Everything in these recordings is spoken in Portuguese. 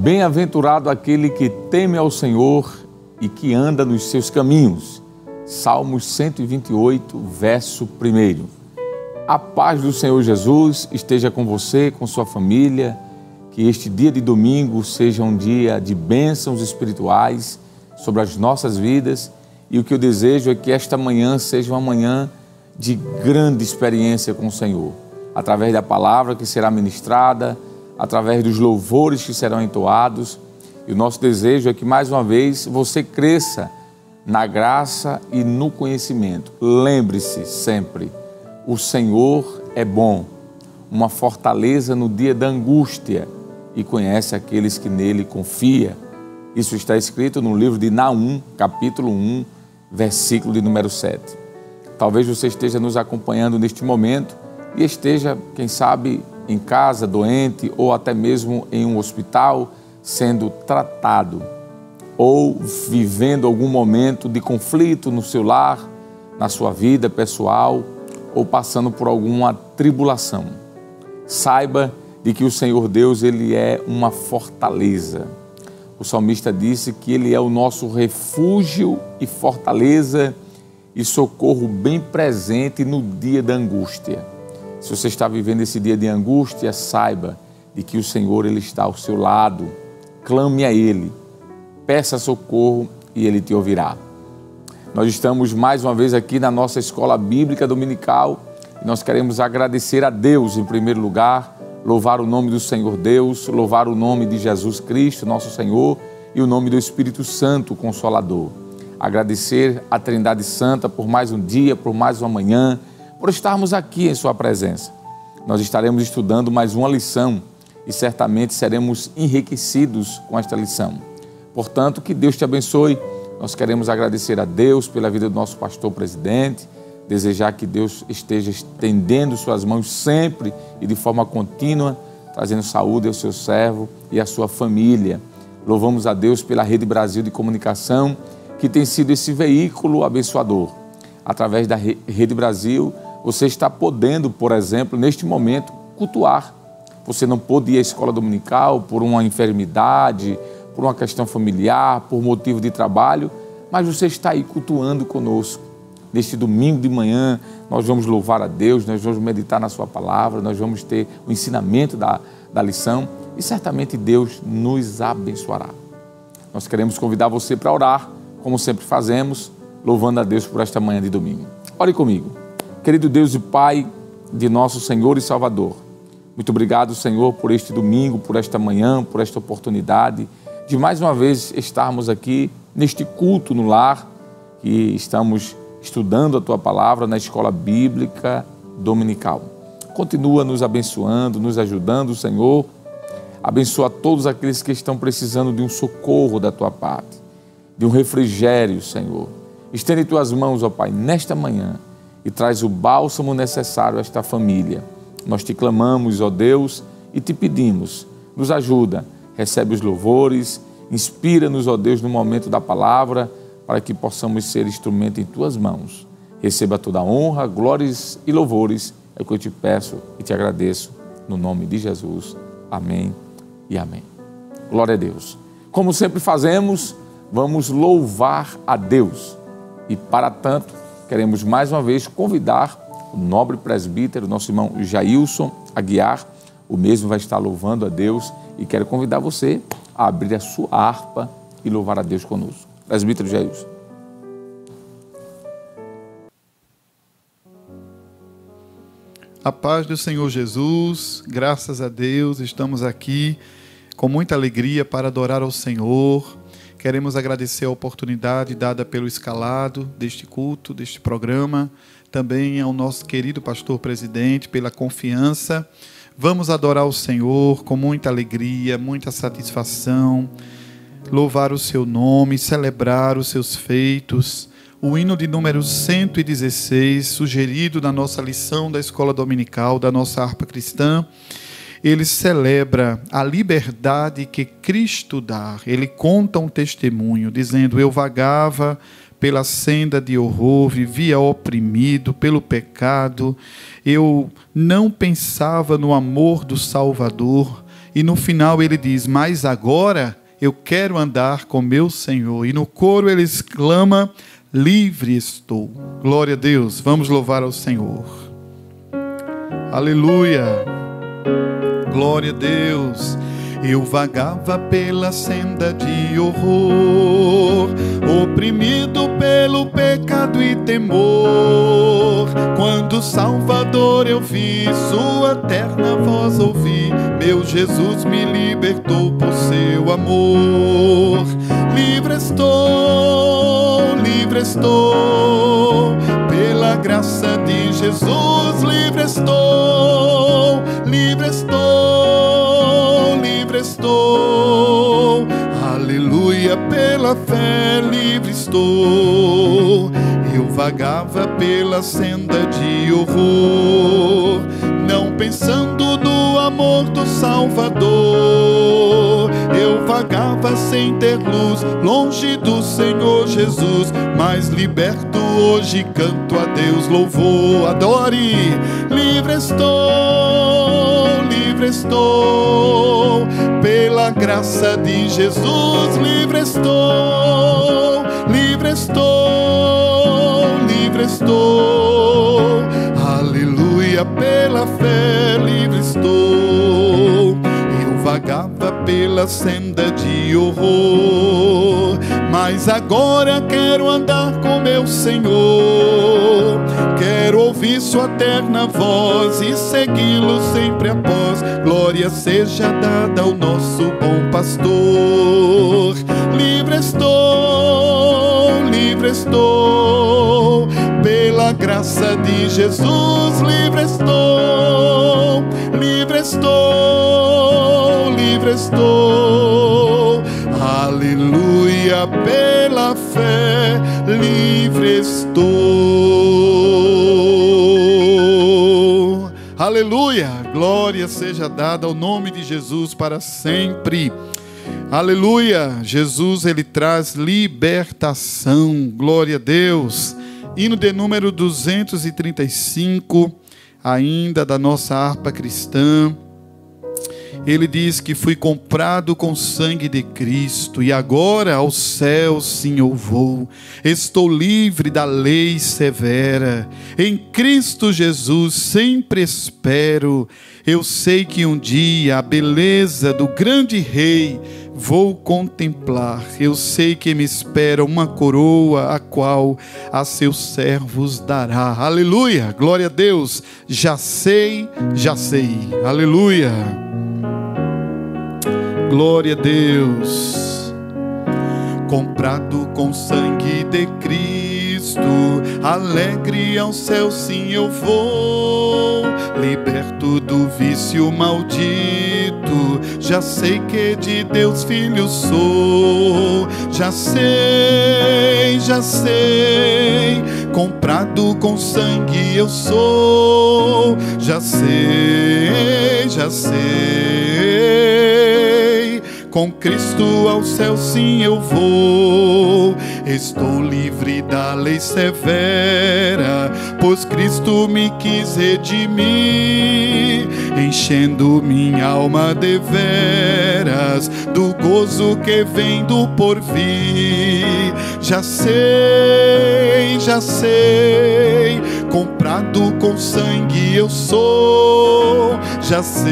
Bem-aventurado aquele que teme ao Senhor e que anda nos seus caminhos. Salmos 128, verso 1. A paz do Senhor Jesus esteja com você, com sua família. Que este dia de domingo seja um dia de bênçãos espirituais sobre as nossas vidas. E o que eu desejo é que esta manhã seja uma manhã de grande experiência com o Senhor. Através da palavra que será ministrada, através dos louvores que serão entoados. E o nosso desejo é que mais uma vez você cresça na graça e no conhecimento. Lembre-se sempre, o Senhor é bom, uma fortaleza no dia da angústia e conhece aqueles que nele confiam. Isso está escrito no livro de Naum, capítulo 1, versículo de número 7. Talvez você esteja nos acompanhando neste momento e esteja, quem sabe, em casa, doente, ou até mesmo em um hospital, sendo tratado, ou vivendo algum momento de conflito no seu lar, na sua vida pessoal, ou passando por alguma tribulação. Saiba de que o Senhor Deus, Ele é uma fortaleza. O salmista disse que Ele é o nosso refúgio e fortaleza e socorro bem presente no dia da angústia. Se você está vivendo esse dia de angústia, saiba de que o Senhor, Ele está ao seu lado. Clame a Ele, peça socorro e Ele te ouvirá. Nós estamos mais uma vez aqui na nossa escola bíblica dominical e nós queremos agradecer a Deus em primeiro lugar, louvar o nome do Senhor Deus, louvar o nome de Jesus Cristo, nosso Senhor, e o nome do Espírito Santo, o Consolador. Agradecer a Trindade Santa por mais um dia, por mais uma manhã, por estarmos aqui em sua presença. Nós estaremos estudando mais uma lição e certamente seremos enriquecidos com esta lição. Portanto, que Deus te abençoe. Nós queremos agradecer a Deus pela vida do nosso pastor presidente, desejar que Deus esteja estendendo suas mãos sempre e de forma contínua, trazendo saúde ao seu servo e à sua família. Louvamos a Deus pela Rede Brasil de Comunicação, que tem sido esse veículo abençoador. Através da Rede Brasil, você está podendo, por exemplo, neste momento, cultuar. Você não pôde ir à escola dominical por uma enfermidade, por uma questão familiar, por motivo de trabalho, mas você está aí cultuando conosco. Neste domingo de manhã, nós vamos louvar a Deus, nós vamos meditar na sua palavra, nós vamos ter o ensinamento da lição e certamente Deus nos abençoará. Nós queremos convidar você para orar, como sempre fazemos, louvando a Deus por esta manhã de domingo. Ore comigo. Querido Deus e Pai de nosso Senhor e Salvador, muito obrigado, Senhor, por este domingo, por esta manhã, por esta oportunidade de mais uma vez estarmos aqui neste culto no lar, que estamos estudando a Tua Palavra na Escola Bíblica Dominical. Continua nos abençoando, nos ajudando, Senhor. Abençoa todos aqueles que estão precisando de um socorro da Tua parte, de um refrigério, Senhor. Estende Tuas mãos, ó Pai, nesta manhã e traz o bálsamo necessário a esta família. Nós te clamamos, ó Deus, e te pedimos, nos ajuda, recebe os louvores, inspira-nos, ó Deus, no momento da palavra, para que possamos ser instrumento em Tuas mãos. Receba toda a honra, glórias e louvores, é o que eu te peço e te agradeço, no nome de Jesus. Amém e amém. Glória a Deus. Como sempre fazemos, vamos louvar a Deus. E para tanto, queremos mais uma vez convidar o nobre presbítero, nosso irmão Jailson Aguiar. O mesmo vai estar louvando a Deus e quero convidar você a abrir a sua harpa e louvar a Deus conosco. Presbítero Jailson. A paz do Senhor Jesus, graças a Deus, estamos aqui com muita alegria para adorar ao Senhor. Queremos agradecer a oportunidade dada pelo escalado deste culto, deste programa, também ao nosso querido pastor presidente pela confiança. Vamos adorar o Senhor com muita alegria, muita satisfação, louvar o seu nome, celebrar os seus feitos. O hino de número 116, sugerido na nossa lição da escola dominical, da nossa harpa cristã, ele celebra a liberdade que Cristo dá. Ele conta um testemunho, dizendo: eu vagava pela senda de horror, vivia oprimido pelo pecado, eu não pensava no amor do Salvador, E no final ele diz: mas agora eu quero andar com meu Senhor. E no coro ele exclama: livre estou. Glória a Deus. Vamos louvar ao Senhor. Aleluia. Glória a Deus. Eu vagava pela senda de horror, oprimido pelo pecado e temor. Quando Salvador eu vi, sua terna voz ouvi, meu Jesus me libertou por seu amor. Livre estou, pela graça de Jesus. Livre estou, livre estou, livre estou. Aleluia, pela fé livre estou. Eu vagava pela senda de horror, não pensando no amor do Salvador. Eu vagava sem ter luz, longe do Senhor Jesus, mas liberto hoje canto a Deus louvor. Adore. Livre estou, pela graça de Jesus. Livre estou, livre estou, livre estou. Aleluia, pela fé livre estou. Eu vagava pela senda de horror, mas agora quero andar com meu Senhor. Quero ouvir sua terna voz e segui-lo sempre após. Glória seja dada ao nosso bom pastor. Livre estou, pela graça de Jesus. Livre estou, livre estou, livre estou. Aleluia, pela fé livre estou. Aleluia, glória seja dada ao nome de Jesus para sempre. Aleluia, Jesus ele traz libertação. Glória a Deus. Hino de número 235, ainda da nossa harpa cristã. Ele diz que fui comprado com sangue de Cristo e agora ao céu sim eu vou. Estou livre da lei severa, em Cristo Jesus sempre espero. Eu sei que um dia a beleza do grande Rei vou contemplar. Eu sei que me espera uma coroa, a qual a seus servos dará. Aleluia, glória a Deus. Já sei, aleluia. Glória a Deus. Comprado com sangue de Cristo, alegre ao céu sim eu vou. Liberto do vício maldito, já sei que de Deus filho sou. Já sei, comprado com sangue eu sou. Já sei, com Cristo ao céu sim eu vou. Estou livre da lei severa, pois Cristo me quis redimir, enchendo minha alma de veras do gozo que vem do porvir. Já sei, comprado com sangue eu sou. Já sei,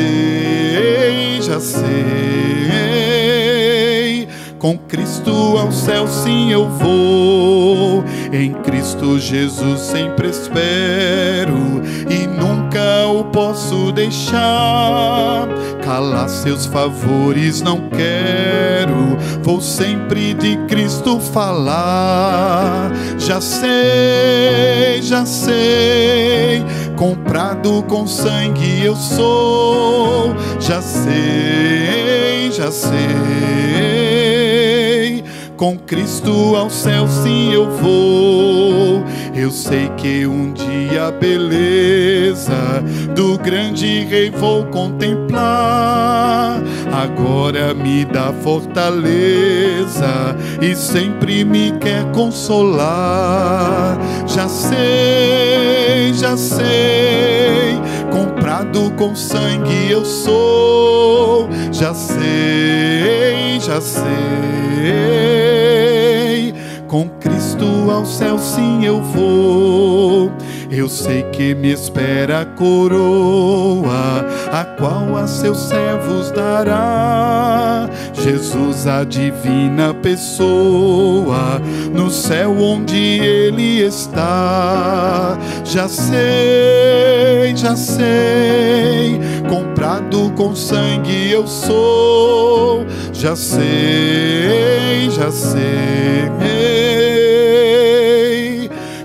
com Cristo ao céu sim eu vou. Em Cristo Jesus sempre espero e nunca o posso deixar. Calar seus favores não quero, vou sempre de Cristo falar. Já sei, comprado com sangue eu sou. Já sei, com Cristo ao céu sim eu vou. Eu sei que um dia a beleza do grande Rei vou contemplar. Agora me dá fortaleza e sempre me quer consolar. Já sei, comprado com sangue eu sou. Já sei, com Cristo ao céu sim eu vou. Eu sei que me espera a coroa, a qual a seus servos dará. Jesus, a divina pessoa, no céu onde Ele está. Já sei, comprado com sangue eu sou. Já sei,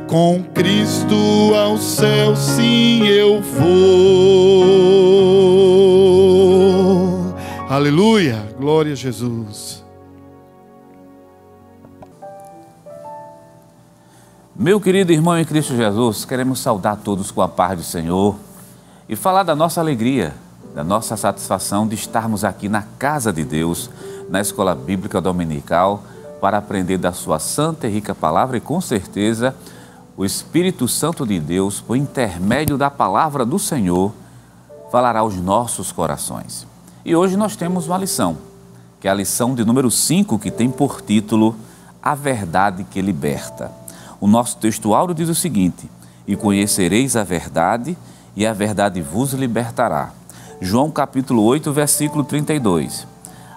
com Cristo ao céu sim eu vou. Aleluia, glória a Jesus. Meu querido irmão em Cristo Jesus, queremos saudar todos com a paz do Senhor e falar da nossa alegria, da nossa satisfação de estarmos aqui na casa de Deus, na Escola Bíblica Dominical, para aprender da sua santa e rica palavra e, com certeza, o Espírito Santo de Deus, por intermédio da palavra do Senhor, falará aos nossos corações. E hoje nós temos uma lição, que é a lição de número 5, que tem por título A Verdade que Liberta. O nosso texto áureo diz o seguinte: e conhecereis a verdade, e a verdade vos libertará. João capítulo 8, versículo 32.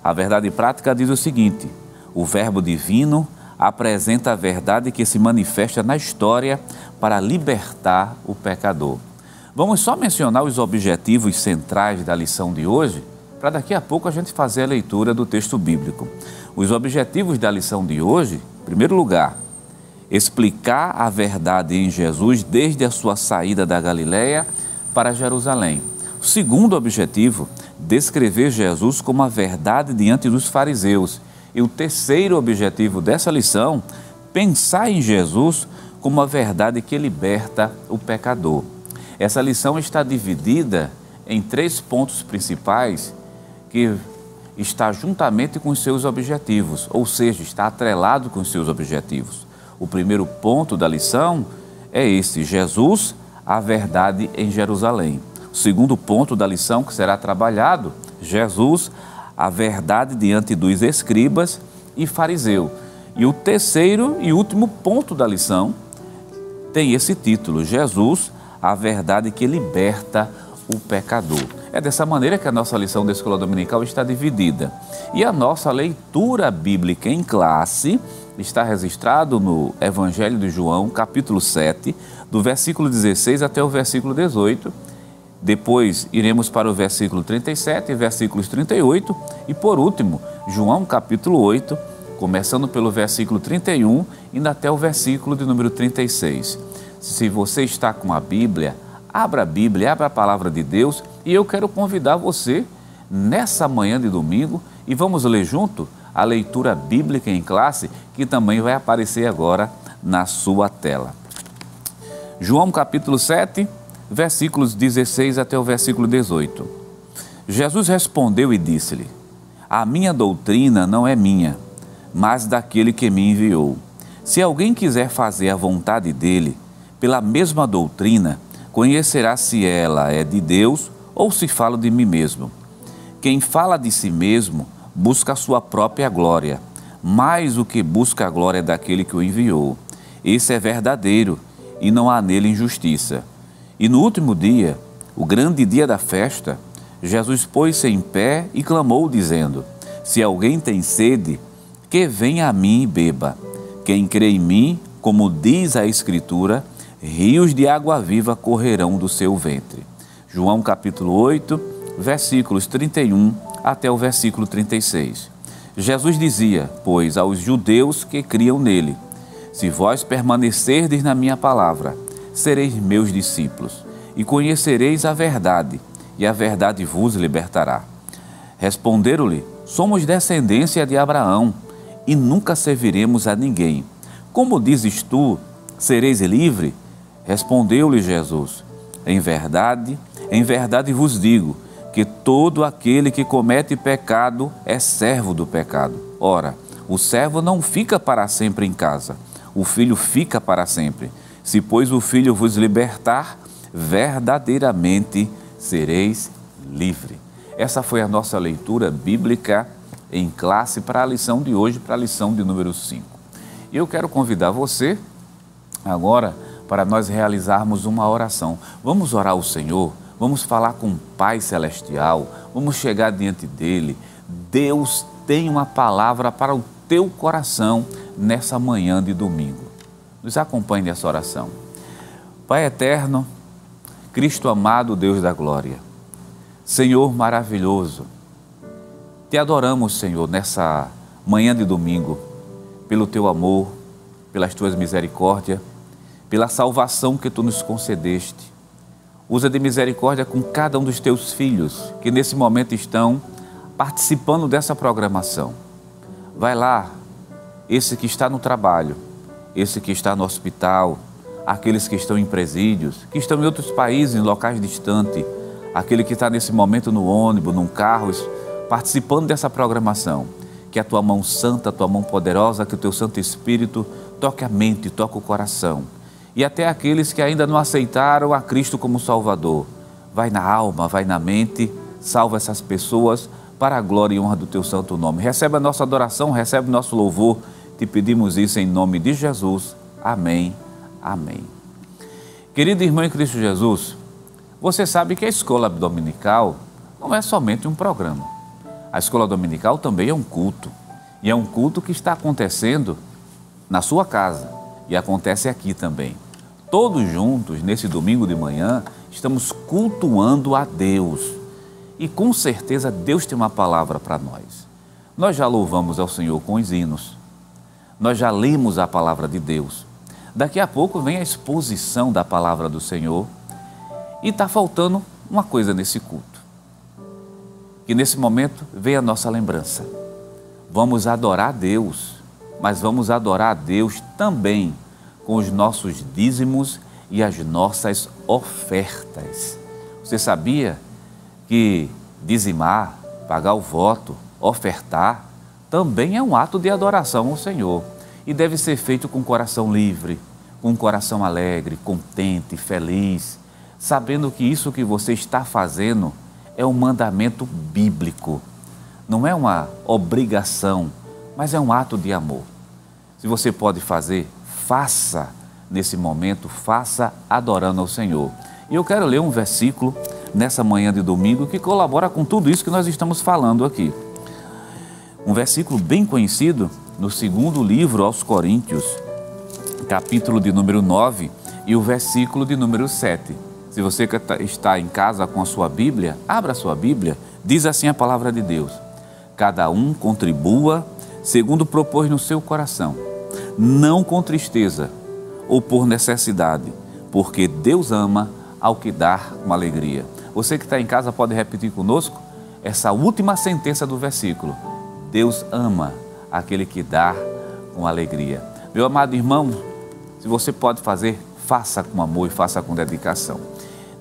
A verdade prática diz o seguinte: o Verbo divino apresenta a verdade que se manifesta na história para libertar o pecador. Vamos só mencionar os objetivos centrais da lição de hoje, para daqui a pouco a gente fazer a leitura do texto bíblico. Os objetivos da lição de hoje, em primeiro lugar, explicar a verdade em Jesus desde a sua saída da Galileia para Jerusalém. O segundo objetivo, descrever Jesus como a verdade diante dos fariseus. E o terceiro objetivo dessa lição, pensar em Jesus como a verdade que liberta o pecador. Essa lição está dividida em 3 pontos principais que está juntamente com os seus objetivos, ou seja, está atrelado com os seus objetivos. O primeiro ponto da lição é esse: Jesus, a verdade em Jerusalém. O segundo ponto da lição que será trabalhado, Jesus, a verdade diante dos escribas e fariseu. E o terceiro e último ponto da lição tem esse título: Jesus, a verdade que liberta o pecador. É dessa maneira que a nossa lição da Escola Dominical está dividida. E a nossa leitura bíblica em classe está registrado no Evangelho de João, capítulo 7, do versículo 16 até o versículo 18. Depois iremos para o versículo 37, versículos 38 e, por último, João capítulo 8, começando pelo versículo 31 indo até o versículo de número 36. Se você está com a Bíblia, abra a palavra de Deus e eu quero convidar você nessa manhã de domingo e vamos ler junto a leitura bíblica em classe, que também vai aparecer agora na sua tela. João capítulo 7, versículos 16 até o versículo 18. Jesus respondeu e disse-lhe: a minha doutrina não é minha, mas daquele que me enviou. Se alguém quiser fazer a vontade dele, pela mesma doutrina, conhecerá se ela é de Deus ou se falo de mim mesmo. Quem fala de si mesmo busca a sua própria glória, mas o que busca a glória é daquele que o enviou. Esse é verdadeiro e não há nele injustiça. E no último dia, o grande dia da festa, Jesus pôs-se em pé e clamou, dizendo: se alguém tem sede, que venha a mim e beba. Quem crê em mim, como diz a Escritura, rios de água viva correrão do seu ventre. João capítulo 8, versículos 31 até o versículo 36. Jesus dizia, pois, aos judeus que criam nele: se vós permanecerdes na minha palavra, sereis meus discípulos, e conhecereis a verdade, e a verdade vos libertará. Responderam-lhe: somos descendência de Abraão, e nunca serviremos a ninguém. Como dizes tu, sereis livre? Respondeu-lhe Jesus: em verdade vos digo, que todo aquele que comete pecado é servo do pecado. Ora, o servo não fica para sempre em casa, o filho fica para sempre. Se, pois, o filho vos libertar, verdadeiramente sereis livre. Essa foi a nossa leitura bíblica em classe para a lição de hoje, para a lição de número 5. E eu quero convidar você agora para nós realizarmos uma oração. Vamos orar ao Senhor, vamos falar com o Pai Celestial, vamos chegar diante dEle. Deus tem uma palavra para o teu coração nessa manhã de domingo. Nos acompanhe nessa oração. Pai eterno, Cristo amado, Deus da glória, Senhor maravilhoso, te adoramos, Senhor, nessa manhã de domingo, pelo teu amor, pelas tuas misericórdias, pela salvação que tu nos concedeste. Usa de misericórdia com cada um dos teus filhos que nesse momento estão participando dessa programação. Vai lá, esse que está no trabalho, esse que está no hospital, aqueles que estão em presídios, que estão em outros países, em locais distantes, aquele que está nesse momento no ônibus, num carro, participando dessa programação. Que a tua mão santa, a tua mão poderosa, que o teu Santo Espírito toque a mente, toque o coração. E até aqueles que ainda não aceitaram a Cristo como Salvador. Vai na alma, vai na mente, salva essas pessoas para a glória e honra do teu santo nome. Recebe a nossa adoração, recebe o nosso louvor. Te pedimos isso em nome de Jesus. Amém. Amém. Querido irmão em Cristo Jesus, você sabe que a escola dominical não é somente um programa. A escola dominical também é um culto. E é um culto que está acontecendo na sua casa. E acontece aqui também. Todos juntos, nesse domingo de manhã, estamos cultuando a Deus. E com certeza Deus tem uma palavra para nós. Nós já louvamos ao Senhor com os hinos. Nós já lemos a palavra de Deus. Daqui a pouco vem a exposição da palavra do Senhor. E está faltando uma coisa nesse culto. Que nesse momento vem a nossa lembrança. Vamos adorar a Deus, mas vamos adorar a Deus também com os nossos dízimos e as nossas ofertas. Você sabia que dizimar, pagar o voto, ofertar, também é um ato de adoração ao Senhor e deve ser feito com o coração livre, com o coração alegre, contente, feliz, sabendo que isso que você está fazendo é um mandamento bíblico, não é uma obrigação, mas é um ato de amor. Se você pode fazer, faça nesse momento, faça adorando ao Senhor. E eu quero ler um versículo nessa manhã de domingo que colabora com tudo isso que nós estamos falando aqui. Um versículo bem conhecido no segundo livro aos Coríntios, capítulo de número 9 e o versículo de número 7. Se você que está em casa com a sua Bíblia, abra a sua Bíblia, diz assim a palavra de Deus: cada um contribua segundo propôs no seu coração, não com tristeza ou por necessidade, porque Deus ama ao que dá com alegria. Você que está em casa pode repetir conosco essa última sentença do versículo: Deus ama aquele que dá com alegria. Meu amado irmão, se você pode fazer, faça com amor e faça com dedicação.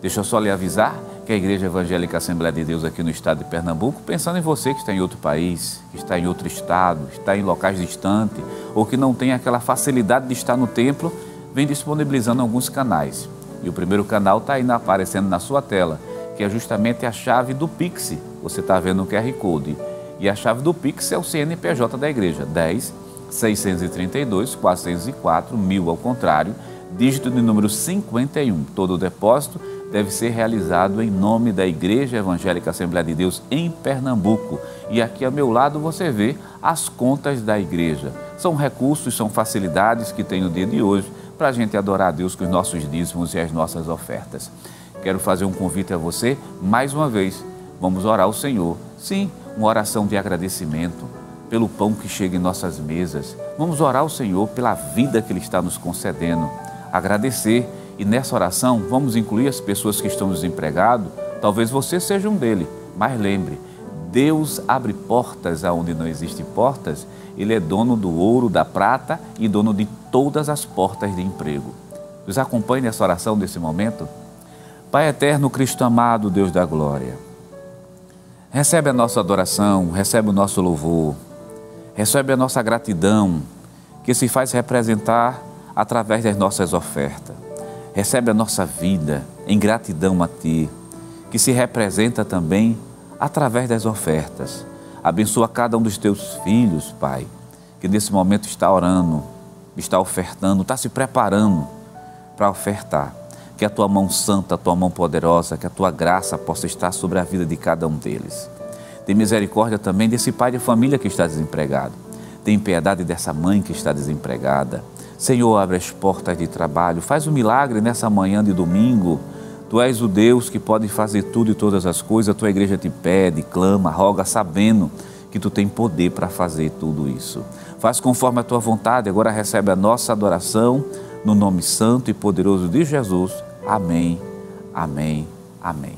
Deixa eu só lhe avisar que a Igreja Evangélica Assembleia de Deus aqui no estado de Pernambuco, pensando em você que está em outro país, que está em outro estado, está em locais distantes ou que não tem aquela facilidade de estar no templo, vem disponibilizando alguns canais. E o primeiro canal está aí aparecendo na sua tela, que é justamente a chave do Pix. Você está vendo o QR Code. E a chave do Pix é o CNPJ da igreja, 10 632 404 1000 ao contrário, dígito de número 51. Todo o depósito deve ser realizado em nome da Igreja Evangélica Assembleia de Deus em Pernambuco. E aqui ao meu lado você vê as contas da igreja. São recursos, são facilidades que tem no dia de hoje para a gente adorar a Deus com os nossos dízimos e as nossas ofertas. Quero fazer um convite a você, mais uma vez, vamos orar ao Senhor. Sim, uma oração de agradecimento pelo pão que chega em nossas mesas. Vamos orar ao Senhor pela vida que Ele está nos concedendo. Agradecer. E nessa oração vamos incluir as pessoas que estão desempregadas. Talvez você seja um deles, mas lembre, Deus abre portas aonde não existem portas. Ele é dono do ouro, da prata e dono de todas as portas de emprego. Nos acompanhe nessa oração desse momento. Pai eterno, Cristo amado, Deus da glória, recebe a nossa adoração, recebe o nosso louvor, recebe a nossa gratidão, que se faz representar através das nossas ofertas. Recebe a nossa vida em gratidão a Ti, que se representa também através das ofertas. Abençoa cada um dos Teus filhos, Pai, que nesse momento está orando, está ofertando, está se preparando para ofertar. Que a Tua mão santa, a Tua mão poderosa, que a Tua graça possa estar sobre a vida de cada um deles. Tem misericórdia também desse pai de família que está desempregado. Tem piedade dessa mãe que está desempregada. Senhor, abre as portas de trabalho, faz um milagre nessa manhã de domingo. Tu és o Deus que pode fazer tudo e todas as coisas. A Tua igreja te pede, clama, roga, sabendo que Tu tem poder para fazer tudo isso. Faz conforme a Tua vontade, agora recebe a nossa adoração, no nome santo e poderoso de Jesus. Amém, amém, amém.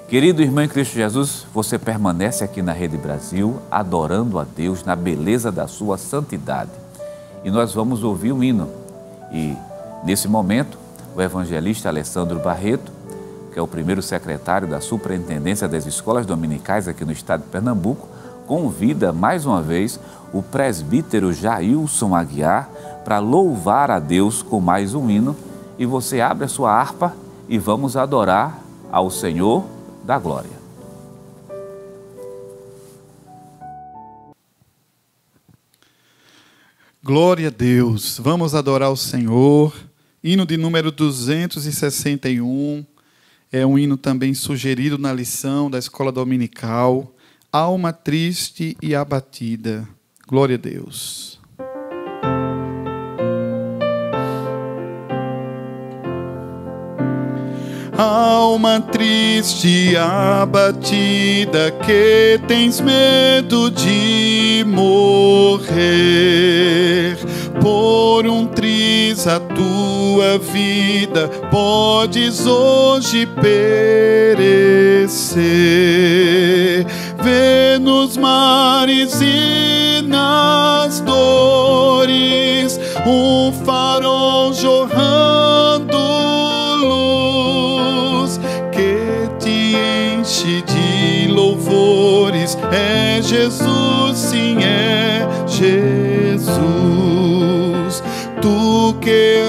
Querido irmão em Cristo Jesus, você permanece aqui na Rede Brasil, adorando a Deus na beleza da sua santidade. E nós vamos ouvir um hino. E nesse momento, o evangelista Alessandro Barreto, que é o primeiro secretário da Superintendência das Escolas Dominicais aqui no estado de Pernambuco, convida mais uma vez o presbítero Jailson Aguiar para louvar a Deus com mais um hino. E você abre a sua harpa e vamos adorar ao Senhor da glória. Glória a Deus. Vamos adorar o Senhor. Hino de número 261. É um hino também sugerido na lição da escola dominical. Alma triste e abatida. Glória a Deus. Alma triste e abatida, que tens medo de morrer. Por um triz a tua vida podes hoje perecer. Vê nos mares e nas dores um farol jorrando luz que te enche de louvores. É Jesus, sim, é Jesus. Tu que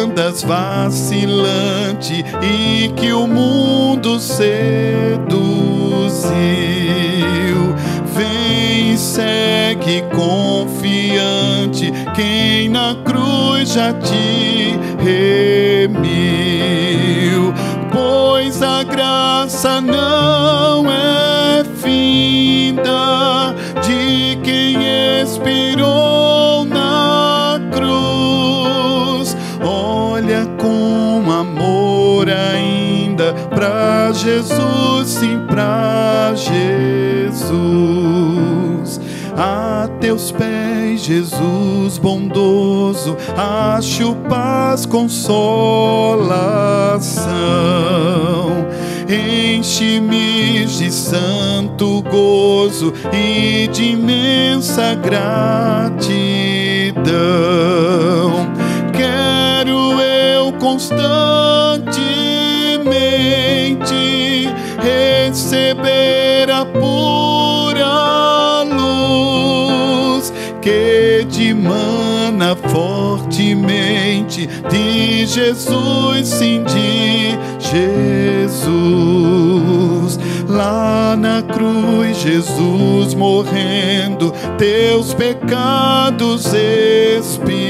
andas vacilante e que o mundo seduziu, vem e segue confiante quem na cruz já te remiu. Pois a graça não é finda de quem expirou na cruz. Olha com amor ainda pra Jesus, sim, pra Jesus. A teus pés, Jesus bondoso, acho paz, consolação. Enche-me de santo gozo e de imensa gratidão. Quero eu constantemente receber a pura luz que dimana fortemente de Jesus, sim, de Jesus. Lá na cruz, Jesus morrendo, teus pecados expirou.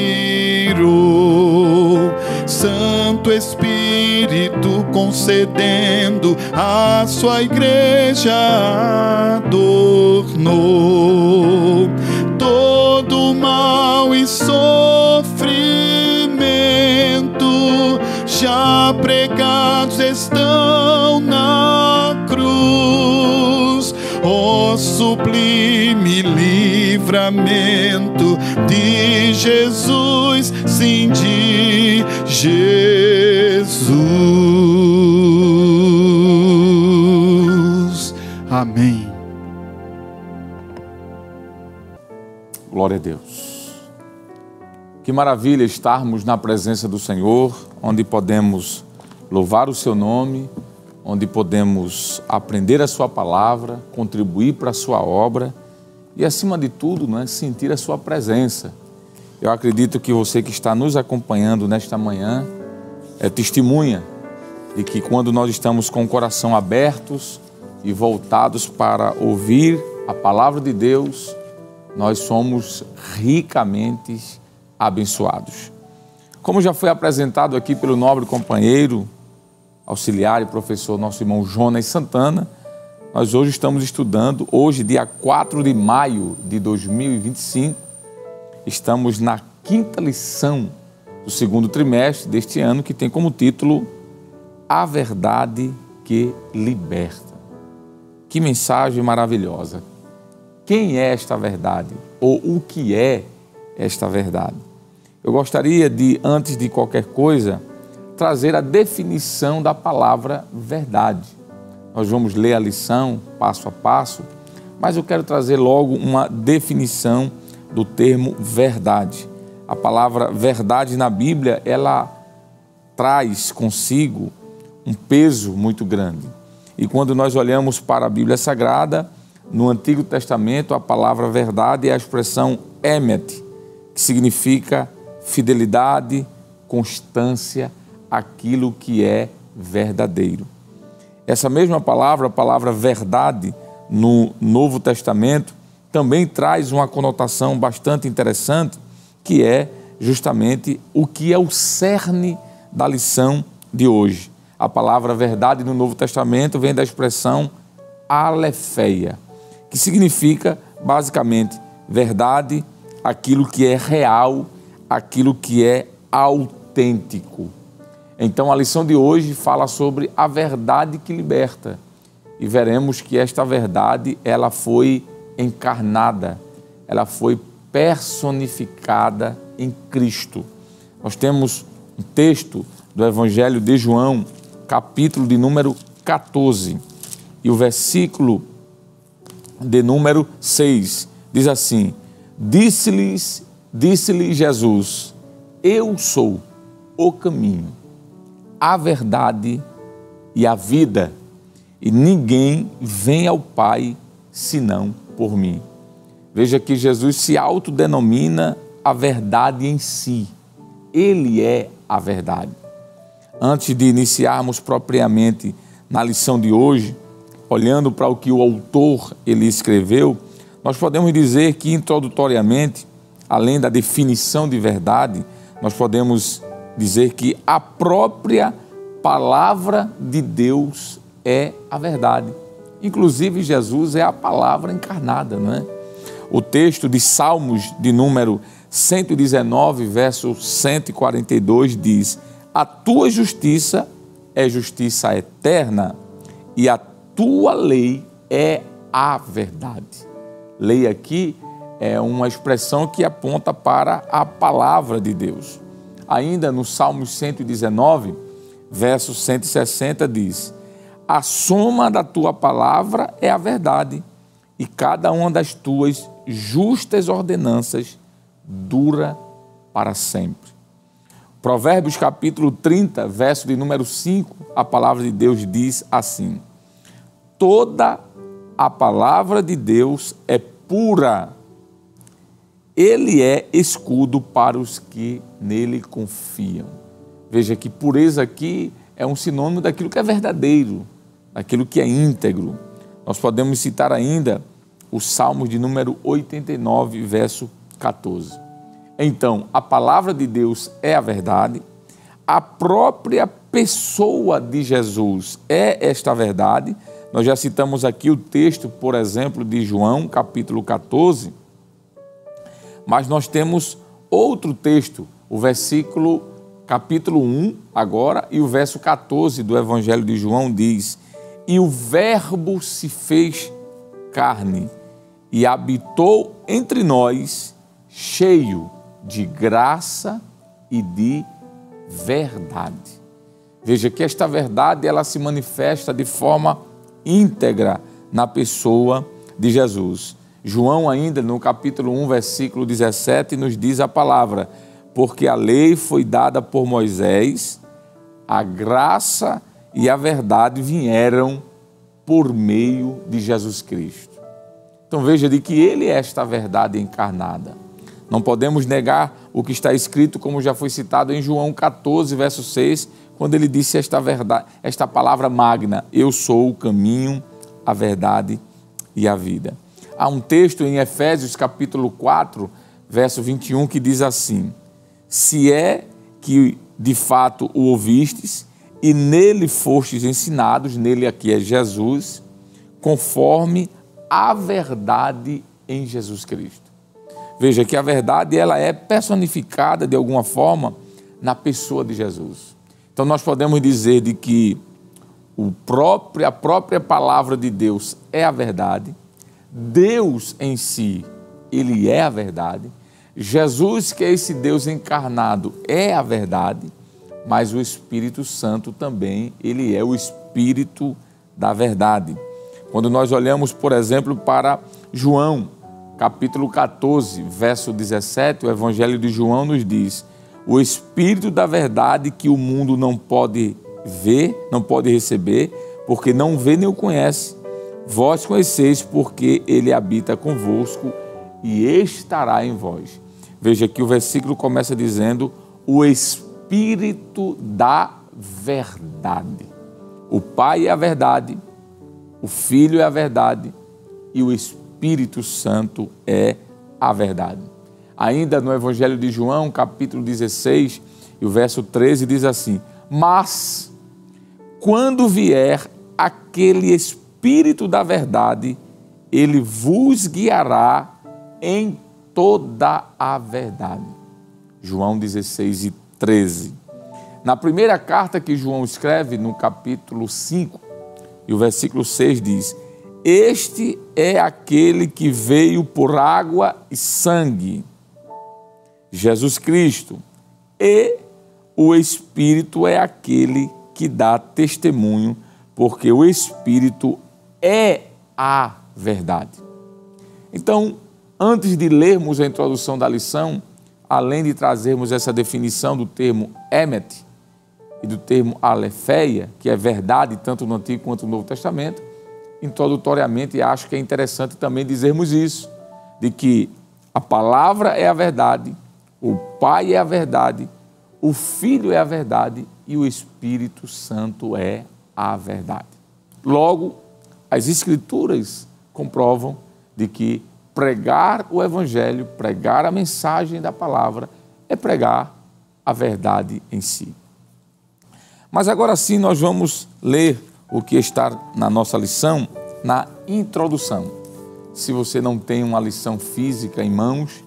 Santo Espírito concedendo, a sua igreja adornou. Todo mal e sofrimento já pregados estão na cruz. Ó sublime livramento de Jesus, sim, de Jesus. Amém. Glória a Deus. Que maravilha estarmos na presença do Senhor, onde podemos louvar o seu nome, onde podemos aprender a sua palavra, contribuir para a sua obra e, acima de tudo, sentir a sua presença. Eu acredito que você que está nos acompanhando nesta manhã é testemunha de que quando nós estamos com o coração abertos e voltados para ouvir a palavra de Deus, nós somos ricamente abençoados. Como já foi apresentado aqui pelo nobre companheiro, auxiliar e professor, nosso irmão Jonas Santana, nós hoje estamos estudando, hoje dia 4 de maio de 2025, estamos na 5ª lição do 2º trimestre deste ano, que tem como título A Verdade que Liberta. Que mensagem maravilhosa! Quem é esta verdade? Ou o que é esta verdade? Eu gostaria de, antes de qualquer coisa, trazer a definição da palavra verdade. Nós vamos ler a lição passo a passo, mas eu quero trazer logo uma definição do termo verdade. A palavra verdade na Bíblia, ela traz consigo um peso muito grande. E quando nós olhamos para a Bíblia Sagrada, no Antigo Testamento, a palavra verdade é a expressão emet, que significa fidelidade, constância, aquilo que é verdadeiro. Essa mesma palavra, a palavra verdade, no Novo Testamento, também traz uma conotação bastante interessante, que é justamente o que é o cerne da lição de hoje. A palavra verdade no Novo Testamento vem da expressão aletheia, que significa basicamente verdade, aquilo que é real, aquilo que é autêntico. Então a lição de hoje fala sobre a verdade que liberta e veremos que esta verdade ela foi encarnada, ela foi personificada em Cristo. Nós temos um texto do Evangelho de João, capítulo de número 14, e o versículo de número 6, diz assim: Disse-lhe Jesus, eu sou o caminho, a verdade e a vida, e ninguém vem ao Pai senão por mim. Veja que Jesus se autodenomina a verdade em si. Ele é a verdade. Antes de iniciarmos propriamente na lição de hoje, olhando para o que o autor ele escreveu, nós podemos dizer que introdutoriamente, além da definição de verdade, nós podemos dizer que a própria palavra de Deus é a verdade. Inclusive Jesus é a palavra encarnada, não é? O texto de Salmos de número 119, verso 142 diz: a tua justiça é justiça eterna e a tua lei é a verdade. Lei aqui é uma expressão que aponta para a palavra de Deus. Ainda no Salmo 119, verso 160 diz: a soma da tua palavra é a verdade, e cada uma das tuas justas ordenanças dura para sempre. Provérbios capítulo 30, verso de número 5, a palavra de Deus diz assim: toda a palavra de Deus é pura, ele é escudo para os que nele confiam. Veja que pureza aqui é um sinônimo daquilo que é verdadeiro, daquilo que é íntegro. Nós podemos citar ainda o Salmo de número 89, verso 14. Então, a palavra de Deus é a verdade, a própria pessoa de Jesus é esta verdade. Nós já citamos aqui o texto, por exemplo, de João, capítulo 14, mas nós temos outro texto, o versículo, capítulo 1 agora, e o verso 14 do Evangelho de João diz: e o Verbo se fez carne e habitou entre nós, cheio de graça e de verdade. Veja que esta verdade ela se manifesta de forma íntegra na pessoa de Jesus. João ainda, no capítulo 1, versículo 17, nos diz a palavra: porque a lei foi dada por Moisés, a graça e a verdade vieram por meio de Jesus Cristo. Então veja de que Ele é esta verdade encarnada. Não podemos negar o que está escrito, como já foi citado em João 14, verso 6, quando ele disse esta verdade, esta palavra magna: eu sou o caminho, a verdade e a vida. Há um texto em Efésios capítulo 4, verso 21, que diz assim: se é que de fato o ouvistes e nele fostes ensinados, nele aqui é Jesus, conforme a verdade em Jesus Cristo. Veja que a verdade ela é personificada de alguma forma na pessoa de Jesus. Então nós podemos dizer de que a própria palavra de Deus é a verdade, Deus em si, Ele é a verdade, Jesus, que é esse Deus encarnado, é a verdade, mas o Espírito Santo também, Ele é o Espírito da verdade. Quando nós olhamos, por exemplo, para João, capítulo 14, verso 17, o Evangelho de João nos diz: o Espírito da verdade que o mundo não pode ver, não pode receber, porque não vê nem o conhece. Vós conheceis porque ele habita convosco e estará em vós. Veja que o versículo começa dizendo: o Espírito da verdade. O Pai é a verdade, o Filho é a verdade e o Espírito Santo é a verdade. Ainda no Evangelho de João, capítulo 16, e o verso 13 diz assim: mas quando vier aquele Espírito da verdade, ele vos guiará em toda a verdade. João 16 e 13. Na primeira carta que João escreve, no capítulo 5, e o versículo 6 diz: este é aquele que veio por água e sangue, Jesus Cristo, e o Espírito é aquele que dá testemunho, porque o Espírito é a verdade. Então, antes de lermos a introdução da lição, além de trazermos essa definição do termo emet e do termo aletheia, que é verdade tanto no Antigo quanto no Novo Testamento, introdutoriamente acho que é interessante também dizermos isso, de que a palavra é a verdade, o Pai é a verdade, o Filho é a verdade e o Espírito Santo é a verdade. Logo, as Escrituras comprovam de que pregar o Evangelho, pregar a mensagem da palavra, é pregar a verdade em si. Mas agora sim nós vamos ler o que está na nossa lição, na introdução. Se você não tem uma lição física em mãos,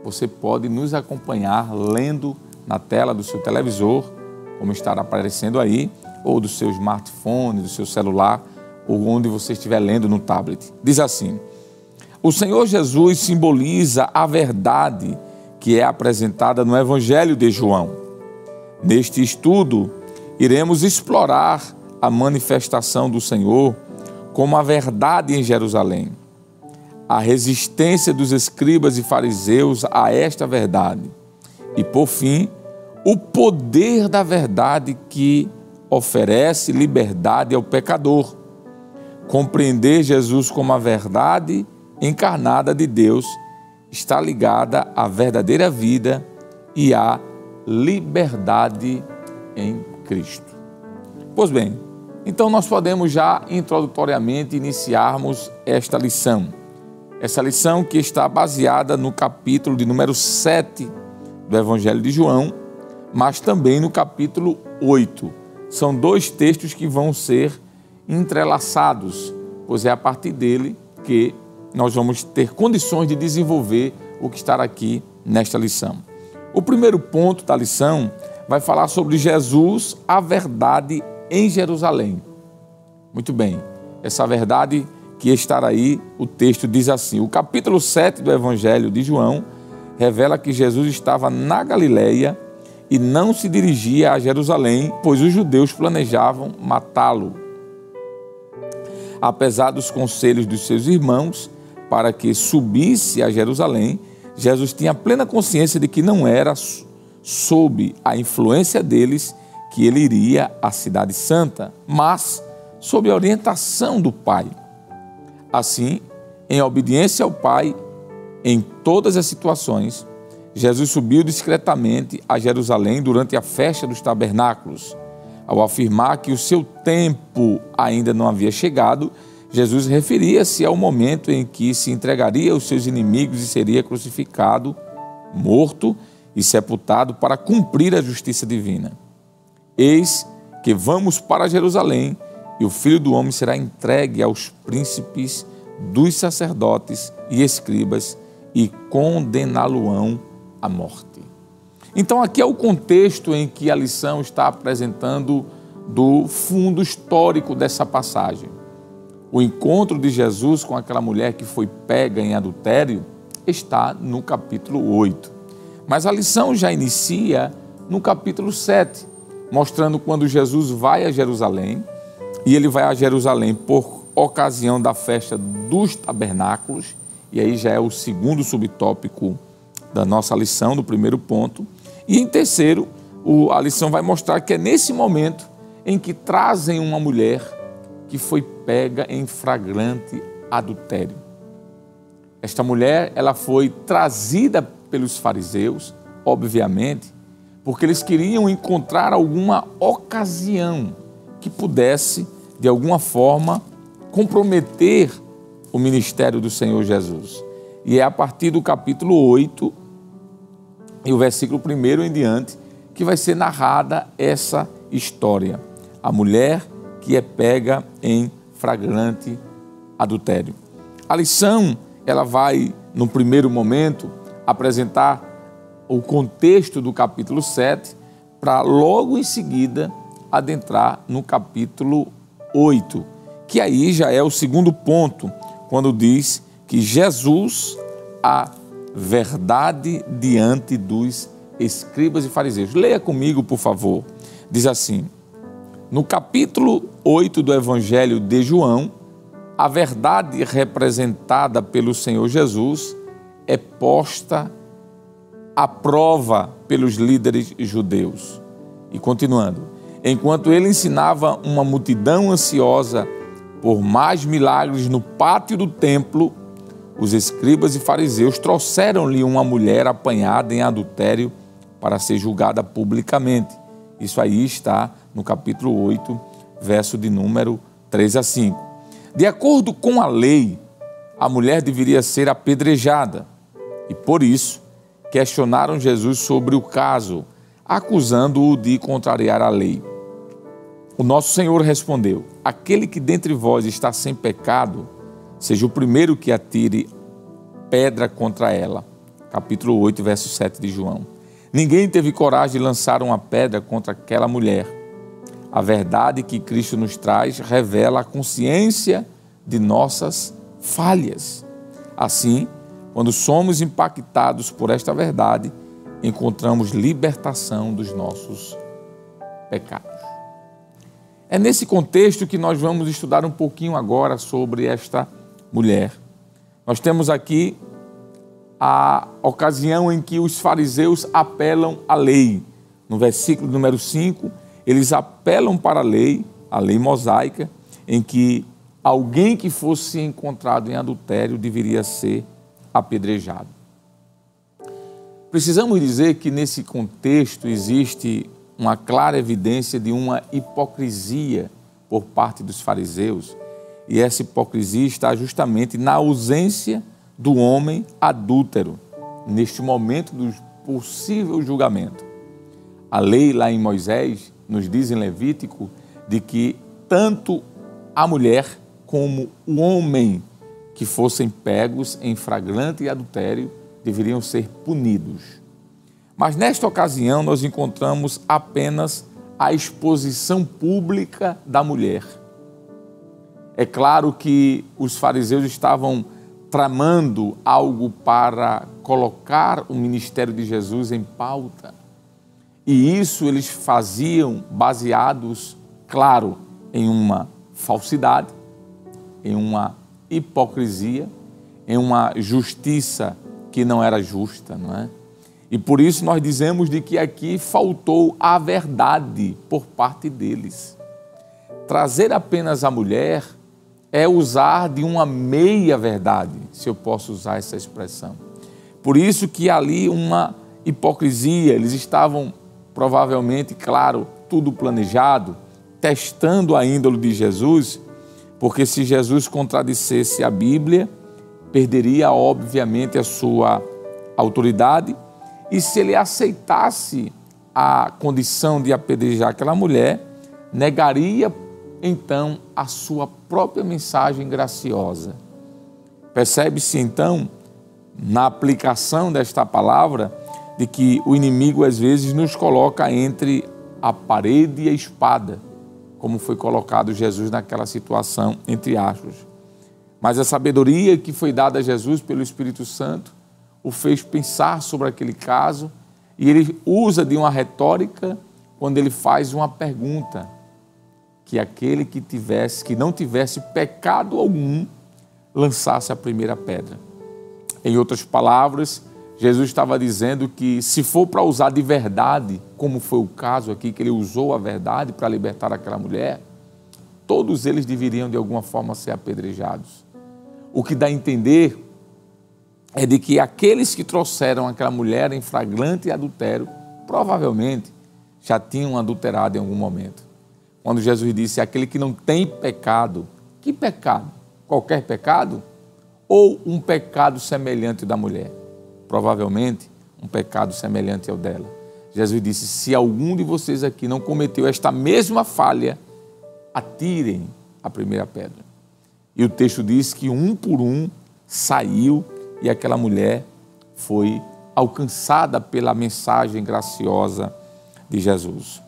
você pode nos acompanhar lendo na tela do seu televisor, como estará aparecendo aí, ou do seu smartphone, do seu celular, ou onde você estiver lendo no tablet. Diz assim: o Senhor Jesus simboliza a verdade que é apresentada no Evangelho de João. Neste estudo, iremos explorar a manifestação do Senhor como a verdade em Jerusalém, a resistência dos escribas e fariseus a esta verdade e, por fim, o poder da verdade que oferece liberdade ao pecador. Compreender Jesus como a verdade encarnada de Deus está ligada à verdadeira vida e à liberdade em Cristo. Pois bem, então nós podemos já introdutoriamente iniciarmos esta lição. Essa lição que está baseada no capítulo de número 7 do Evangelho de João, mas também no capítulo 8. São dois textos que vão ser entrelaçados, pois é a partir dele que nós vamos ter condições de desenvolver o que está aqui nesta lição. O primeiro ponto da lição vai falar sobre Jesus, a verdade em Jerusalém. Muito bem, essa verdade que está aí, o texto diz assim: o capítulo 7 do Evangelho de João revela que Jesus estava na Galileia e não se dirigia a Jerusalém, pois os judeus planejavam matá-lo. Apesar dos conselhos dos seus irmãos, para que subisse a Jerusalém, Jesus tinha plena consciência de que não era sob a influência deles que ele iria à Cidade Santa, mas sob a orientação do Pai. Assim, em obediência ao Pai, em todas as situações, Jesus subiu discretamente a Jerusalém durante a festa dos tabernáculos. Ao afirmar que o seu tempo ainda não havia chegado, Jesus referia-se ao momento em que se entregaria aos seus inimigos e seria crucificado, morto e sepultado para cumprir a justiça divina. Eis que vamos para Jerusalém e o Filho do Homem será entregue aos príncipes dos sacerdotes e escribas e condená-lo-ão à morte. Então aqui é o contexto em que a lição está apresentando do fundo histórico dessa passagem. O encontro de Jesus com aquela mulher que foi pega em adultério está no capítulo 8. Mas a lição já inicia no capítulo 7, mostrando quando Jesus vai a Jerusalém, e ele vai a Jerusalém por ocasião da festa dos tabernáculos, e aí já é o segundo subtópico da nossa lição, do primeiro ponto. E em terceiro, a lição vai mostrar que é nesse momento em que trazem uma mulher que foi pega em flagrante adultério. Esta mulher, ela foi trazida pelos fariseus, obviamente, porque eles queriam encontrar alguma ocasião que pudesse, de alguma forma, comprometer o ministério do Senhor Jesus. E é a partir do capítulo 8, e o versículo 1 em diante, que vai ser narrada essa história. A mulher que é pega em flagrante adultério. A lição, ela vai, no primeiro momento, apresentar o contexto do capítulo 7, para logo em seguida adentrar no capítulo 8, que aí já é o segundo ponto, quando diz que Jesus, a verdade diante dos escribas e fariseus. Leia comigo, por favor. Diz assim: no capítulo 8 do Evangelho de João, a verdade representada pelo Senhor Jesus é posta à prova pelos líderes judeus. E continuando, enquanto ele ensinava uma multidão ansiosa por mais milagres no pátio do templo, os escribas e fariseus trouxeram-lhe uma mulher apanhada em adultério para ser julgada publicamente. Isso aí está no capítulo 8, verso de número 3 a 5. De acordo com a lei, a mulher deveria ser apedrejada e, por isso, questionaram Jesus sobre o caso, acusando-o de contrariar a lei. O nosso Senhor respondeu: aquele que dentre vós está sem pecado, seja o primeiro que atire pedra contra ela. Capítulo 8, verso 7 de João. Ninguém teve coragem de lançar uma pedra contra aquela mulher. A verdade que Cristo nos traz revela a consciência de nossas falhas. Assim, quando somos impactados por esta verdade, encontramos libertação dos nossos pecados. É nesse contexto que nós vamos estudar um pouquinho agora sobre esta mulher. Nós temos aqui a ocasião em que os fariseus apelam à lei. No versículo número 5, eles apelam para a lei mosaica, em que alguém que fosse encontrado em adultério deveria ser apedrejado. Precisamos dizer que nesse contexto existe uma clara evidência de uma hipocrisia por parte dos fariseus, e essa hipocrisia está justamente na ausência do homem adúltero, neste momento do possível julgamento. A lei lá em Moisés nos diz em Levítico de que tanto a mulher como o homem que fossem pegos em flagrante adultério deveriam ser punidos. Mas nesta ocasião nós encontramos apenas a exposição pública da mulher. É claro que os fariseus estavam tramando algo para colocar o ministério de Jesus em pauta. E isso eles faziam baseados, claro, em uma falsidade, em uma hipocrisia em uma justiça que não era justa, não é? E por isso nós dizemos de que aqui faltou a verdade por parte deles. Trazer apenas a mulher é usar de uma meia-verdade, se eu posso usar essa expressão. Por isso que ali uma hipocrisia, eles estavam provavelmente, claro, tudo planejado, testando a índole de Jesus, porque se Jesus contradissesse a Bíblia, perderia obviamente a sua autoridade, e se ele aceitasse a condição de apedrejar aquela mulher, negaria então a sua própria mensagem graciosa. Percebe-se então, na aplicação desta palavra, de que o inimigo às vezes nos coloca entre a parede e a espada, como foi colocado Jesus naquela situação entre aspas. Mas a sabedoria que foi dada a Jesus pelo Espírito Santo o fez pensar sobre aquele caso, e ele usa de uma retórica quando ele faz uma pergunta, que aquele que não tivesse pecado algum, lançasse a primeira pedra. Em outras palavras, Jesus estava dizendo que se for para usar de verdade, como foi o caso aqui, que ele usou a verdade para libertar aquela mulher, todos eles deveriam de alguma forma ser apedrejados. O que dá a entender é de que aqueles que trouxeram aquela mulher em flagrante adultério, provavelmente já tinham adulterado em algum momento. Quando Jesus disse, aquele que não tem pecado, que pecado? Qualquer pecado? Ou um pecado semelhante da mulher? Provavelmente um pecado semelhante ao dela. Jesus disse, se algum de vocês aqui não cometeu esta mesma falha, atirem a primeira pedra. E o texto diz que um por um saiu e aquela mulher foi alcançada pela mensagem graciosa de Jesus.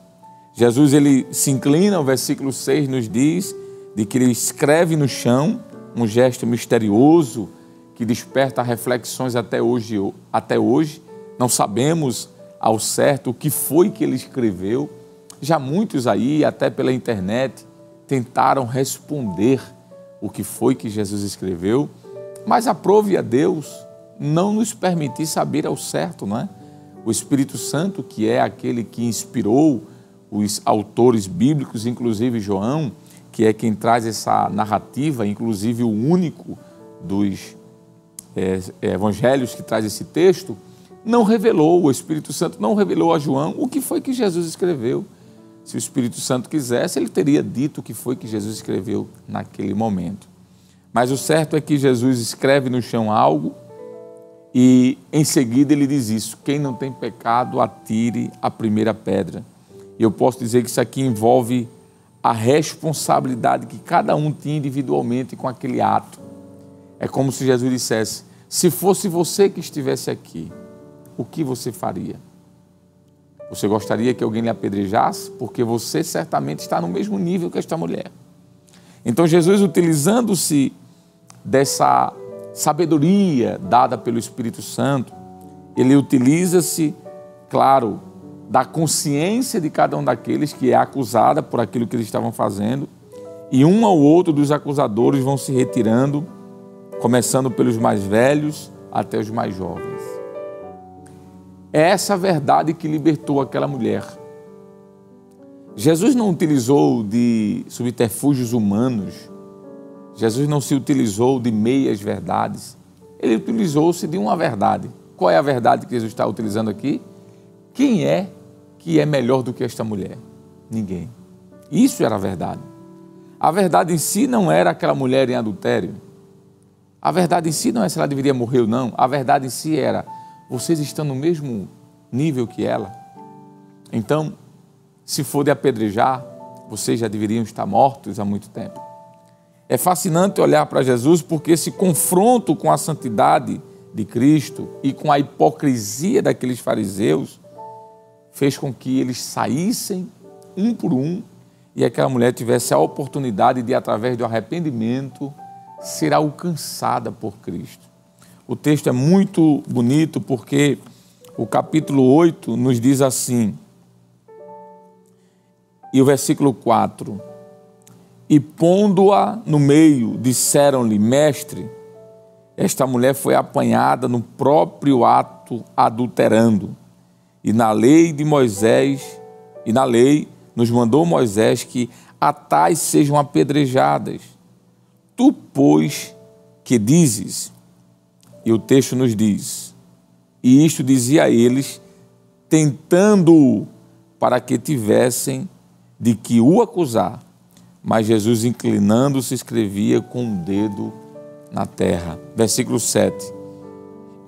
Jesus, ele se inclina, o versículo 6 nos diz, de que ele escreve no chão, um gesto misterioso que desperta reflexões até hoje. Não sabemos ao certo o que foi que ele escreveu. Já muitos aí, até pela internet, tentaram responder o que foi que Jesus escreveu, mas aprove a Deus não nos permitir saber ao certo, não é? O Espírito Santo, que é aquele que inspirou os autores bíblicos, inclusive João, que é quem traz essa narrativa, inclusive o único dos evangelhos que traz esse texto, não revelou, o Espírito Santo não revelou a João o que foi que Jesus escreveu. Se o Espírito Santo quisesse, ele teria dito o que foi que Jesus escreveu naquele momento. Mas o certo é que Jesus escreve no chão algo e em seguida ele diz isso, quem não tem pecado, atire a primeira pedra. E eu posso dizer que isso aqui envolve a responsabilidade que cada um tinha individualmente com aquele ato. É como se Jesus dissesse, se fosse você que estivesse aqui, o que você faria? Você gostaria que alguém lhe apedrejasse? Porque você certamente está no mesmo nível que esta mulher. Então Jesus, utilizando-se dessa sabedoria dada pelo Espírito Santo, ele utiliza-se, claro, da consciência de cada um daqueles que é acusada por aquilo que eles estavam fazendo, e um ao outro dos acusadores vão se retirando, começando pelos mais velhos até os mais jovens. É essa verdade que libertou aquela mulher. Jesus não utilizou de subterfúgios humanos, Jesus não se utilizou de meias verdades, ele utilizou-se de uma verdade. Qual é a verdade que Jesus está utilizando aqui? Quem é que é melhor do que esta mulher? Ninguém. Isso era a verdade. A verdade em si não era aquela mulher em adultério. A verdade em si não é se ela deveria morrer ou não. A verdade em si era, vocês estão no mesmo nível que ela. Então, se for de apedrejar, vocês já deveriam estar mortos há muito tempo. É fascinante olhar para Jesus porque esse confronto com a santidade de Cristo e com a hipocrisia daqueles fariseus fez com que eles saíssem um por um e aquela mulher tivesse a oportunidade de, através do arrependimento, ser alcançada por Cristo. O texto é muito bonito porque o capítulo 8 nos diz assim, e o versículo 4, e pondo-a no meio, disseram-lhe, mestre, esta mulher foi apanhada no próprio ato adulterando. E na lei de Moisés, nos mandou Moisés que a tais sejam apedrejadas. Tu, pois, que dizes? E o texto nos diz, e isto dizia a eles, tentando-o para que tivessem de que o acusar. Mas Jesus, inclinando-se, escrevia com o dedo na terra. Versículo 7.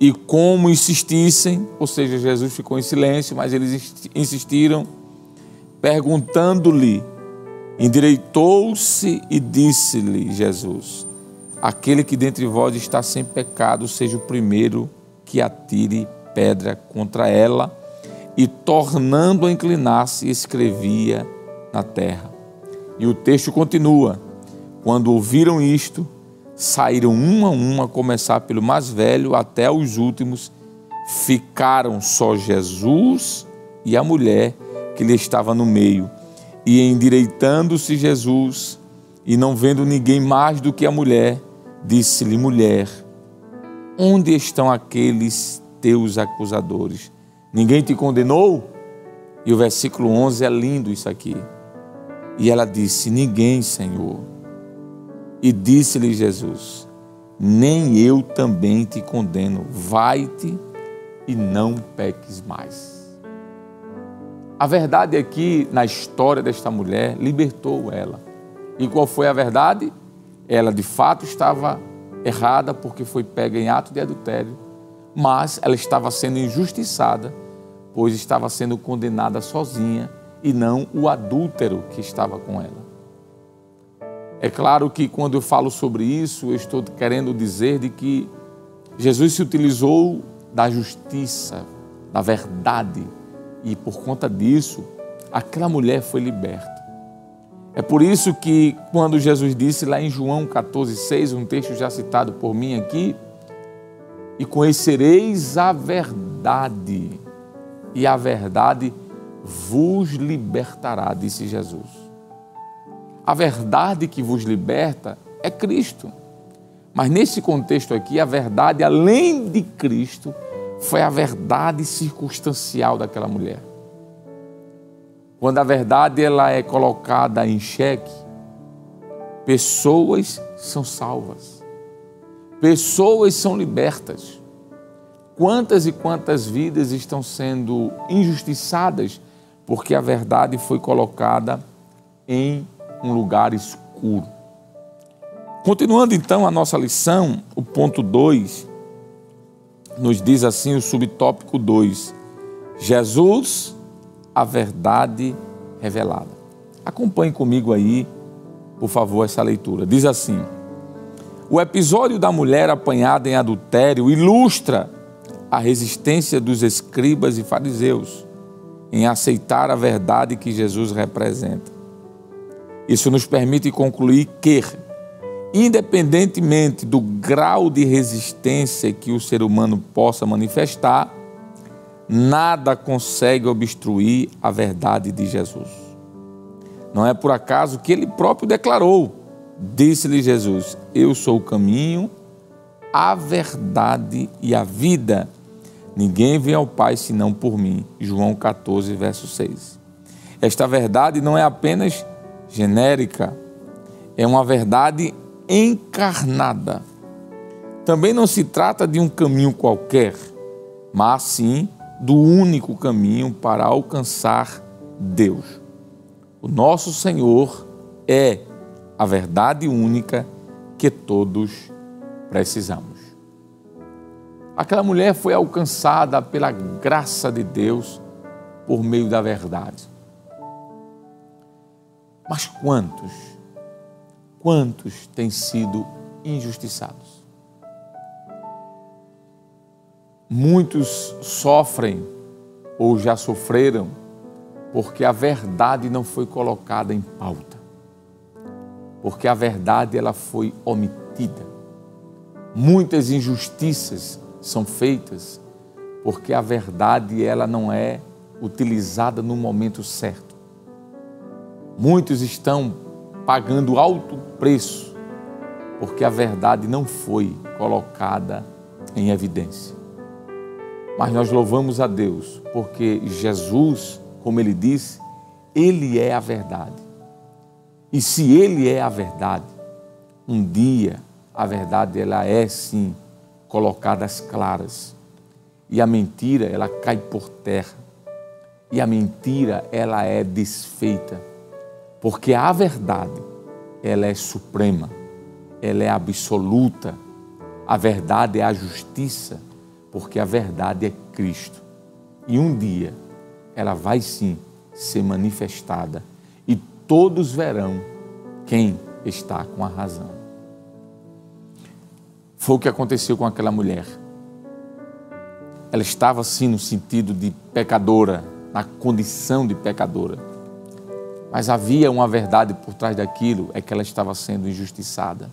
E como insistissem, ou seja, Jesus ficou em silêncio, mas eles insistiram, perguntando-lhe, endireitou-se e disse-lhe Jesus, aquele que dentre vós está sem pecado, seja o primeiro que atire pedra contra ela. E tornando a inclinar-se, escrevia na terra. E o texto continua, quando ouviram isto, saíram um a começar pelo mais velho até os últimos, ficaram só Jesus e a mulher que lhe estava no meio. E endireitando-se Jesus, e não vendo ninguém mais do que a mulher, disse-lhe, mulher, onde estão aqueles teus acusadores? Ninguém te condenou? E o versículo 11 é lindo isso aqui. E ela disse, ninguém, Senhor. E disse-lhe Jesus, nem eu também te condeno, vai-te e não peques mais. A verdade é que na história desta mulher libertou ela. E qual foi a verdade? Ela de fato estava errada porque foi pega em ato de adultério, mas ela estava sendo injustiçada, pois estava sendo condenada sozinha e não o adúltero que estava com ela. É claro que quando eu falo sobre isso, eu estou querendo dizer de que Jesus se utilizou da justiça, da verdade, e por conta disso, aquela mulher foi liberta. É por isso que quando Jesus disse lá em João 14,6, um texto já citado por mim aqui, e conhecereis a verdade, e a verdade vos libertará, disse Jesus. A verdade que vos liberta é Cristo. Mas nesse contexto aqui, a verdade, além de Cristo, foi a verdade circunstancial daquela mulher. Quando a verdade ela é colocada em xeque, pessoas são salvas, pessoas são libertas. Quantas e quantas vidas estão sendo injustiçadas porque a verdade foi colocada em um lugar escuro. Continuando então a nossa lição, o ponto 2 nos diz assim, o subtópico 2, Jesus, a verdade revelada. Acompanhe comigo aí, por favor, essa leitura. Diz assim, o episódio da mulher apanhada em adultério ilustra a resistência dos escribas e fariseus em aceitar a verdade que Jesus representa. Isso nos permite concluir que, independentemente do grau de resistência que o ser humano possa manifestar, nada consegue obstruir a verdade de Jesus. Não é por acaso que ele próprio declarou, disse-lhe Jesus, eu sou o caminho, a verdade e a vida. Ninguém vem ao Pai senão por mim. João 14, verso 6. Esta verdade não é apenas genérica, é uma verdade encarnada. Também não se trata de um caminho qualquer, mas sim do único caminho para alcançar Deus. O nosso Senhor é a verdade única que todos precisamos. Aquela mulher foi alcançada pela graça de Deus por meio da verdade. Mas quantos têm sido injustiçados? Muitos sofrem ou já sofreram porque a verdade não foi colocada em pauta. Porque a verdade ela foi omitida. Muitas injustiças são feitas porque a verdade ela não é utilizada no momento certo. Muitos estão pagando alto preço porque a verdade não foi colocada em evidência. Mas nós louvamos a Deus, porque Jesus, como ele disse, ele é a verdade. E se ele é a verdade, um dia a verdade ela é sim colocada às claras. E a mentira ela cai por terra. E a mentira ela é desfeita. Porque a verdade ela é suprema, ela é absoluta. A verdade é a justiça, porque a verdade é Cristo. E um dia ela vai sim ser manifestada e todos verão quem está com a razão. Foi o que aconteceu com aquela mulher. Ela estava sim no sentido de pecadora, na condição de pecadora. Mas havia uma verdade por trás daquilo, é que ela estava sendo injustiçada.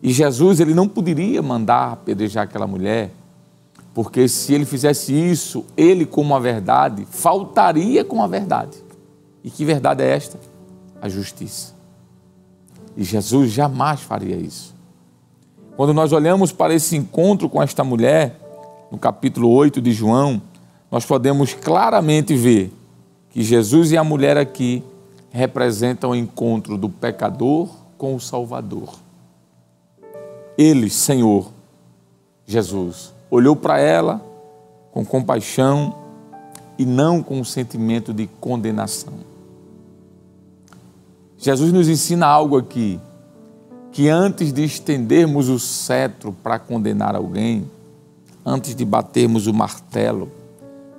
E Jesus, ele não poderia mandar apedrejar aquela mulher, porque se ele fizesse isso, ele como a verdade, faltaria com a verdade. E que verdade é esta? A justiça. E Jesus jamais faria isso. Quando nós olhamos para esse encontro com esta mulher, no capítulo 8 de João, nós podemos claramente ver que Jesus e a mulher aqui representam o encontro do pecador com o Salvador. Ele, Senhor, Jesus, olhou para ela com compaixão e não com um sentimento de condenação. Jesus nos ensina algo aqui, que antes de estendermos o cetro para condenar alguém, antes de batermos o martelo,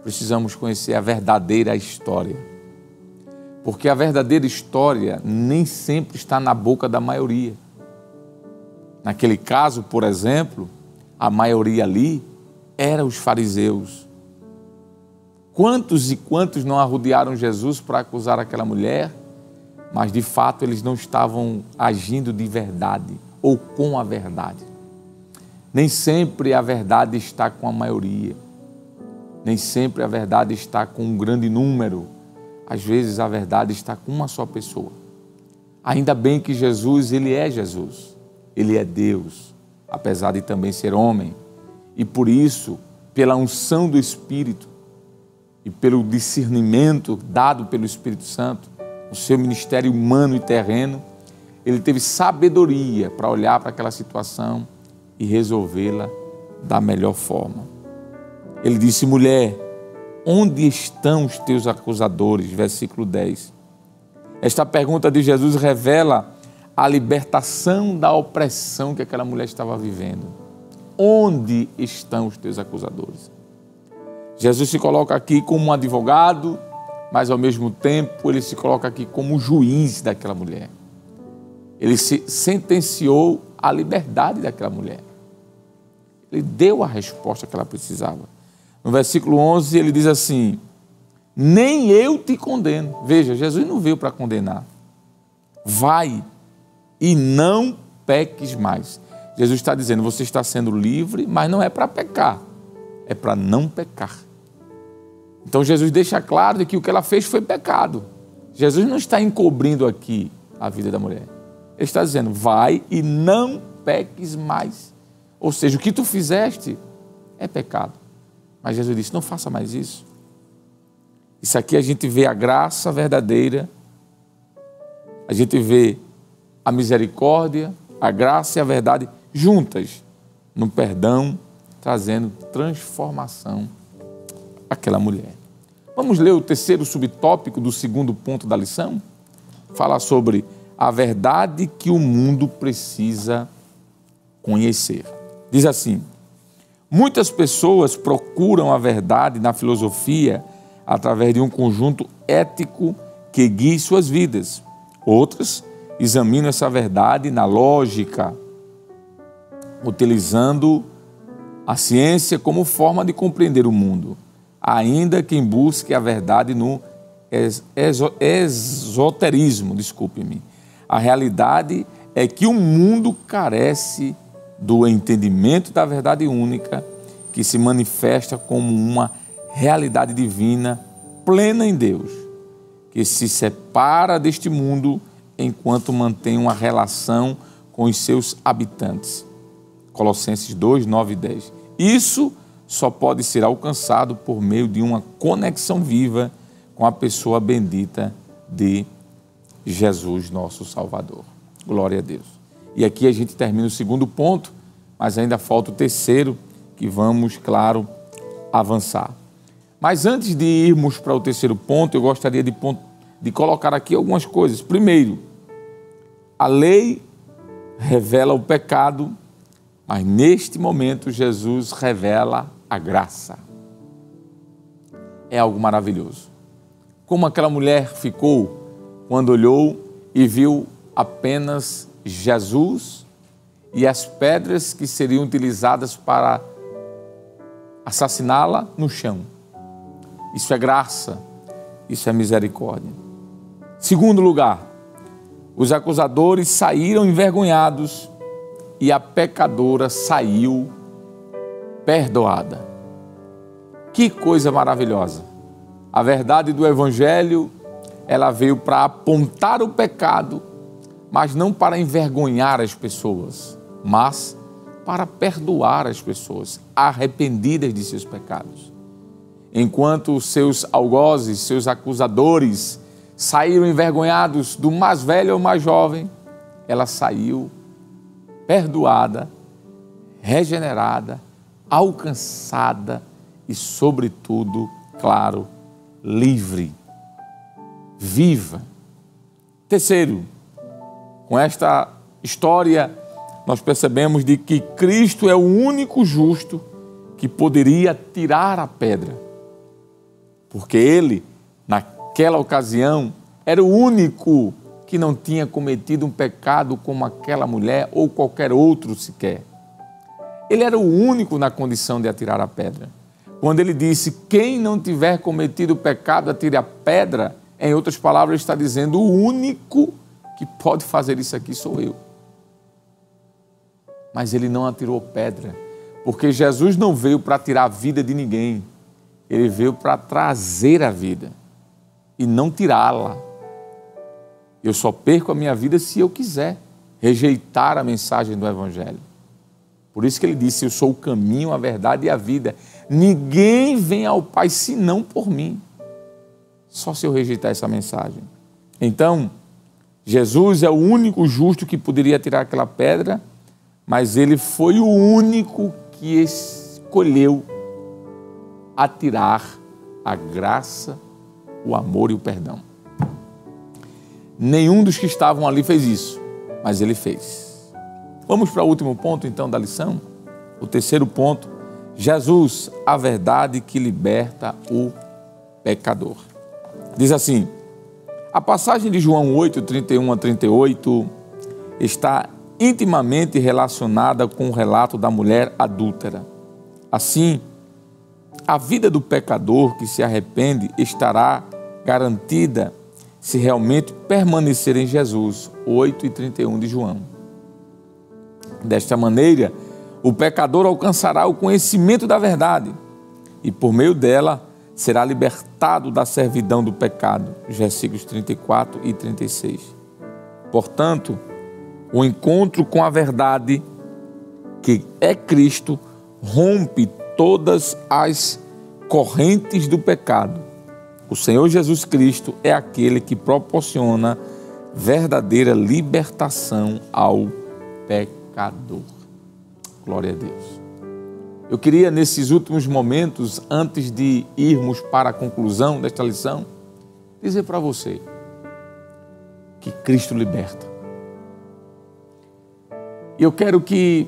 precisamos conhecer a verdadeira história. Porque a verdadeira história nem sempre está na boca da maioria. Naquele caso, por exemplo, a maioria ali era os fariseus. Quantos e quantos não arrodearam Jesus para acusar aquela mulher, mas de fato eles não estavam agindo de verdade ou com a verdade. Nem sempre a verdade está com a maioria. Nem sempre a verdade está com um grande número. Às vezes a verdade está com uma só pessoa. Ainda bem que Jesus, ele é Jesus. Ele é Deus, apesar de também ser homem. E por isso, pela unção do Espírito e pelo discernimento dado pelo Espírito Santo, no seu ministério humano e terreno, ele teve sabedoria para olhar para aquela situação e resolvê-la da melhor forma. Ele disse: mulher, onde estão os teus acusadores? Versículo 10. Esta pergunta de Jesus revela a libertação da opressão que aquela mulher estava vivendo. Onde estão os teus acusadores? Jesus se coloca aqui como um advogado, mas ao mesmo tempo ele se coloca aqui como juiz daquela mulher. Ele se sentenciou à liberdade daquela mulher. Ele deu a resposta que ela precisava. No versículo 11 ele diz assim: nem eu te condeno. Veja, Jesus não veio para condenar. Vai e não peques mais. Jesus está dizendo, você está sendo livre, mas não é para pecar, é para não pecar. Então Jesus deixa claro de que o que ela fez foi pecado. Jesus não está encobrindo aqui a vida da mulher. Ele está dizendo, vai e não peques mais. Ou seja, o que tu fizeste é pecado. Mas Jesus disse, não faça mais isso. Isso aqui a gente vê a graça verdadeira, a gente vê a misericórdia, a graça e a verdade juntas no perdão, trazendo transformação àquela mulher. Vamos ler o terceiro subtópico do segundo ponto da lição? Falar sobre a verdade que o mundo precisa conhecer. Diz assim: muitas pessoas procuram a verdade na filosofia através de um conjunto ético que guie suas vidas. Outras examinam essa verdade na lógica, utilizando a ciência como forma de compreender o mundo. Ainda quem busque a verdade no esoterismo, desculpe-me. A realidade é que o mundo carece do entendimento da verdade única, que se manifesta como uma realidade divina plena em Deus, que se separa deste mundo enquanto mantém uma relação com os seus habitantes. Colossenses 2, 9 e 10. Isso só pode ser alcançado por meio de uma conexão viva com a pessoa bendita de Jesus, nosso Salvador. Glória a Deus. E aqui a gente termina o segundo ponto, mas ainda falta o terceiro, que vamos, claro, avançar. Mas antes de irmos para o terceiro ponto, eu gostaria de colocar aqui algumas coisas. Primeiro, a lei revela o pecado, mas neste momento Jesus revela a graça. É algo maravilhoso. Como aquela mulher ficou quando olhou e viu apenas Jesus e as pedras que seriam utilizadas para assassiná-la no chão. Isso é graça, isso é misericórdia. Segundo lugar, os acusadores saíram envergonhados e a pecadora saiu perdoada. Que coisa maravilhosa! A verdade do Evangelho, ela veio para apontar o pecado, mas não para envergonhar as pessoas, mas para perdoar as pessoas arrependidas de seus pecados. Enquanto seus algozes, seus acusadores saíram envergonhados do mais velho ao mais jovem, ela saiu perdoada, regenerada, alcançada e, sobretudo, claro, livre, viva. Terceiro, com esta história, nós percebemos de que Cristo é o único justo que poderia tirar a pedra, porque ele, naquela ocasião, era o único que não tinha cometido um pecado como aquela mulher ou qualquer outro sequer. Ele era o único na condição de atirar a pedra. Quando ele disse, quem não tiver cometido pecado, atire a pedra, em outras palavras, está dizendo, o único que pode fazer isso aqui sou eu. Mas ele não atirou pedra, porque Jesus não veio para tirar a vida de ninguém. Ele veio para trazer a vida e não tirá-la. Eu só perco a minha vida se eu quiser rejeitar a mensagem do Evangelho. Por isso que ele disse, eu sou o caminho, a verdade e a vida. Ninguém vem ao Pai senão por mim. Só se eu rejeitar essa mensagem. Então, Jesus é o único justo que poderia tirar aquela pedra, mas ele foi o único que escolheu atirar a graça, o amor e o perdão. Nenhum dos que estavam ali fez isso, mas ele fez. Vamos para o último ponto, então, da lição? O terceiro ponto, Jesus, a verdade que liberta o pecador. Diz assim, a passagem de João 8, 31 a 38, está intimamente relacionada com o relato da mulher adúltera. Assim, a vida do pecador que se arrepende estará garantida se realmente permanecer em Jesus, 8 e 31 de João. Desta maneira, o pecador alcançará o conhecimento da verdade e, por meio dela, será libertado da servidão do pecado, versículos 34 e 36. Portanto, o encontro com a verdade, que é Cristo, rompe todas as correntes do pecado. O Senhor Jesus Cristo é aquele que proporciona verdadeira libertação ao pecador. Glória a Deus. Eu queria, nesses últimos momentos, antes de irmos para a conclusão desta lição, dizer para você que Cristo liberta. E eu quero que,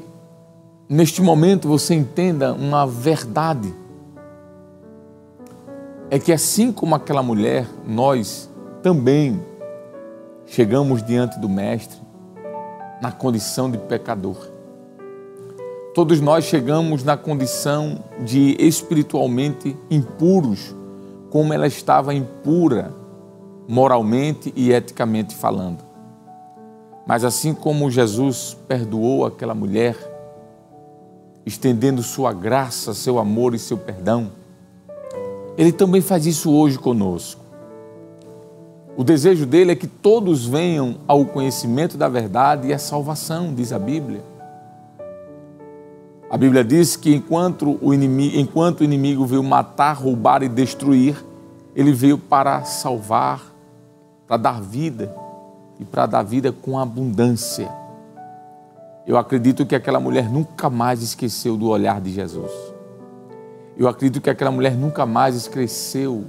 neste momento, você entenda uma verdade. É que assim como aquela mulher, nós também chegamos diante do Mestre na condição de pecador. Todos nós chegamos na condição de espiritualmente impuros, como ela estava impura, moralmente e eticamente falando. Mas assim como Jesus perdoou aquela mulher, estendendo sua graça, seu amor e seu perdão, Ele também faz isso hoje conosco. O desejo dele é que todos venham ao conhecimento da verdade e à salvação, diz a Bíblia. A Bíblia diz que enquanto o inimigo veio matar, roubar e destruir, ele veio para salvar, para dar vida e para dar vida com abundância. Eu acredito que aquela mulher nunca mais esqueceu do olhar de Jesus. Eu acredito que aquela mulher nunca mais esqueceu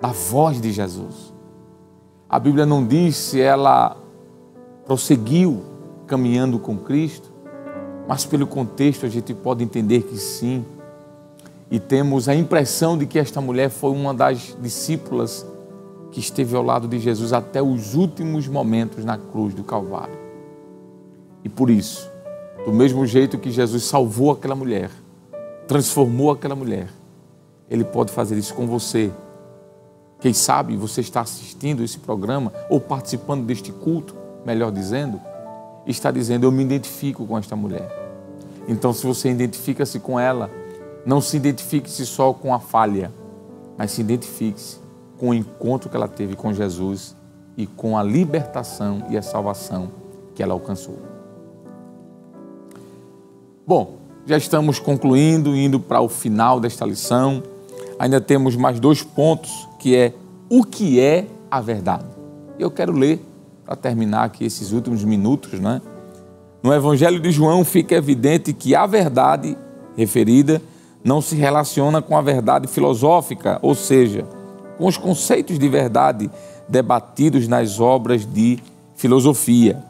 da voz de Jesus. A Bíblia não diz se ela prosseguiu caminhando com Cristo, mas pelo contexto a gente pode entender que sim. E temos a impressão de que esta mulher foi uma das discípulas que esteve ao lado de Jesus até os últimos momentos na cruz do Calvário. E por isso, do mesmo jeito que Jesus salvou aquela mulher, transformou aquela mulher, Ele pode fazer isso com você. Quem sabe você está assistindo esse programa ou participando deste culto, melhor dizendo, e está dizendo, eu me identifico com esta mulher. Então, se você identifica-se com ela, não se identifique-se só com a falha, mas se identifique-se com o encontro que ela teve com Jesus e com a libertação e a salvação que ela alcançou. Bom, já estamos concluindo, indo para o final desta lição. Ainda temos mais 2 pontos, que é o que é a verdade. Eu quero ler, para terminar aqui esses últimos minutos, né? No Evangelho de João fica evidente que a verdade referida não se relaciona com a verdade filosófica, ou seja, com os conceitos de verdade debatidos nas obras de filosofia.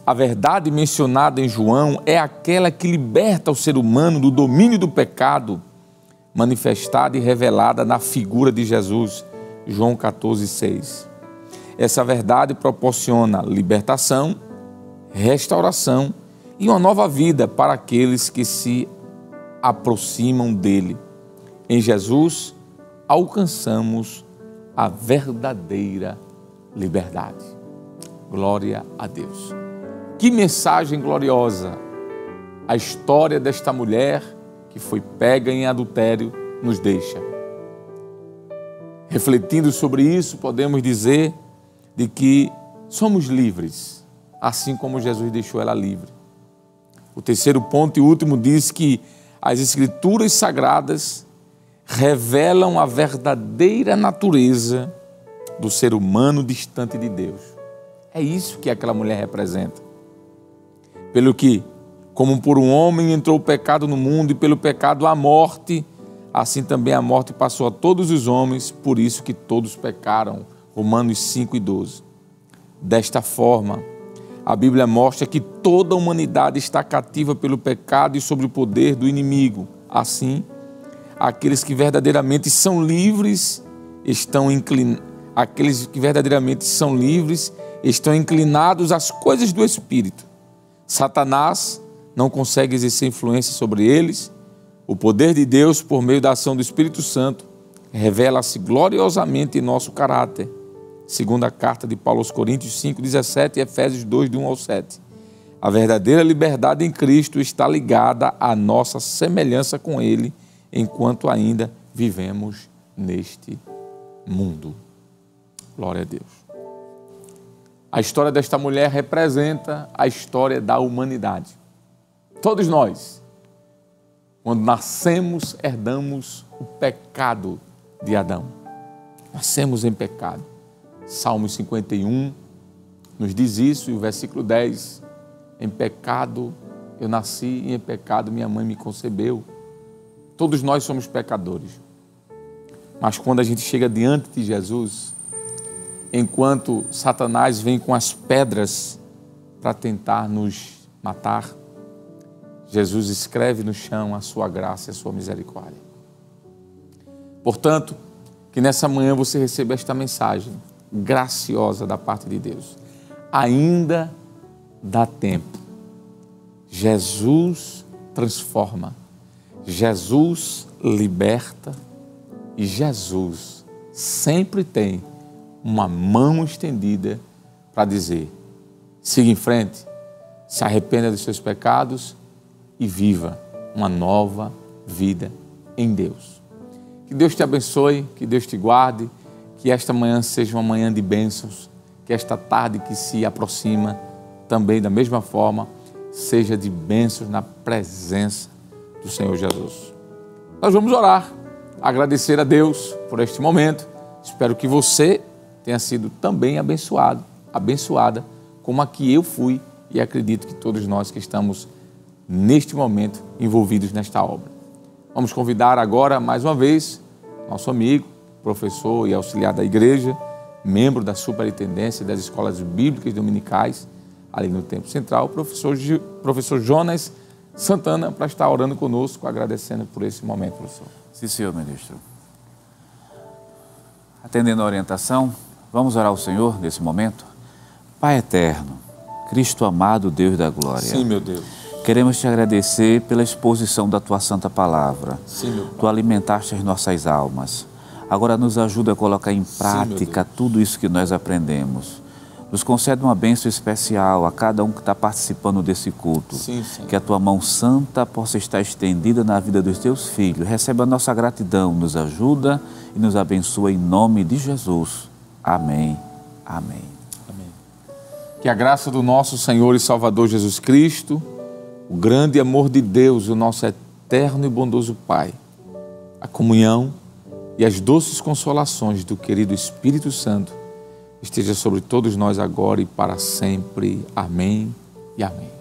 A verdade mencionada em João é aquela que liberta o ser humano do domínio do pecado, manifestada e revelada na figura de Jesus, João 14,6. Essa verdade proporciona libertação, restauração e uma nova vida para aqueles que se aproximam dele. Em Jesus, alcançamos a verdadeira liberdade. Glória a Deus. Que mensagem gloriosa! A história desta mulher que foi pega em adultério nos deixa. Refletindo sobre isso, podemos dizer de que somos livres, assim como Jesus deixou ela livre. O terceiro ponto e último diz que as Escrituras Sagradas revelam a verdadeira natureza do ser humano distante de Deus. É isso que aquela mulher representa. Pelo que, como por um homem entrou o pecado no mundo e pelo pecado a morte, assim também a morte passou a todos os homens, por isso que todos pecaram. Romanos 5:12. Desta forma, a Bíblia mostra que toda a humanidade está cativa pelo pecado e sob o poder do inimigo. Assim, aqueles que verdadeiramente são livres estão inclinados às coisas do Espírito. Satanás não consegue exercer influência sobre eles. O poder de Deus, por meio da ação do Espírito Santo, revela-se gloriosamente em nosso caráter. Segunda carta de Paulo aos Coríntios 5:17 e Efésios 2, de 1 ao 7. A verdadeira liberdade em Cristo está ligada à nossa semelhança com Ele, enquanto ainda vivemos neste mundo. Glória a Deus. A história desta mulher representa a história da humanidade. Todos nós, quando nascemos, herdamos o pecado de Adão. Nascemos em pecado. Salmo 51 nos diz isso, e o versículo 10, em pecado eu nasci e em pecado minha mãe me concebeu. Todos nós somos pecadores. Mas quando a gente chega diante de Jesus, enquanto Satanás vem com as pedras para tentar nos matar, Jesus escreve no chão a sua graça e a sua misericórdia. Portanto, que nessa manhã você receba esta mensagem graciosa da parte de Deus. Ainda dá tempo. Jesus transforma, Jesus liberta e Jesus sempre tem uma mão estendida para dizer: siga em frente, se arrependa dos seus pecados e viva uma nova vida em Deus. Que Deus te abençoe, que Deus te guarde, Que esta manhã seja uma manhã de bênçãos, que esta tarde que se aproxima também da mesma forma seja de bênçãos na presença do Senhor Jesus. Nós vamos orar, agradecer a Deus por este momento. Espero que você tenha sido também abençoado, abençoada, como aqui eu fui, e acredito que todos nós que estamos neste momento envolvidos nesta obra. Vamos convidar agora mais uma vez nosso amigo, professor e auxiliar da igreja, membro da superintendência das escolas bíblicas dominicais, ali no Templo Central, o professor Jonas Santana, para estar orando conosco, agradecendo por esse momento, professor. Sim, senhor ministro. Atendendo a orientação, vamos orar ao Senhor nesse momento. Pai eterno, Cristo amado, Deus da glória. Sim, meu Deus. Queremos te agradecer pela exposição da tua santa palavra. Sim, meu Pai. Tu alimentaste as nossas almas. Agora nos ajuda a colocar em prática tudo isso que nós aprendemos. Nos concede uma bênção especial a cada um que está participando desse culto. Sim, sim. Que a tua mão santa possa estar estendida na vida dos teus filhos. Recebe a nossa gratidão, nos ajuda e nos abençoa em nome de Jesus. Amém. Amém. Amém. Que a graça do nosso Senhor e Salvador Jesus Cristo, o grande amor de Deus, o nosso eterno e bondoso Pai, a comunhão e as doces consolações do querido Espírito Santo esteja sobre todos nós agora e para sempre. Amém e amém.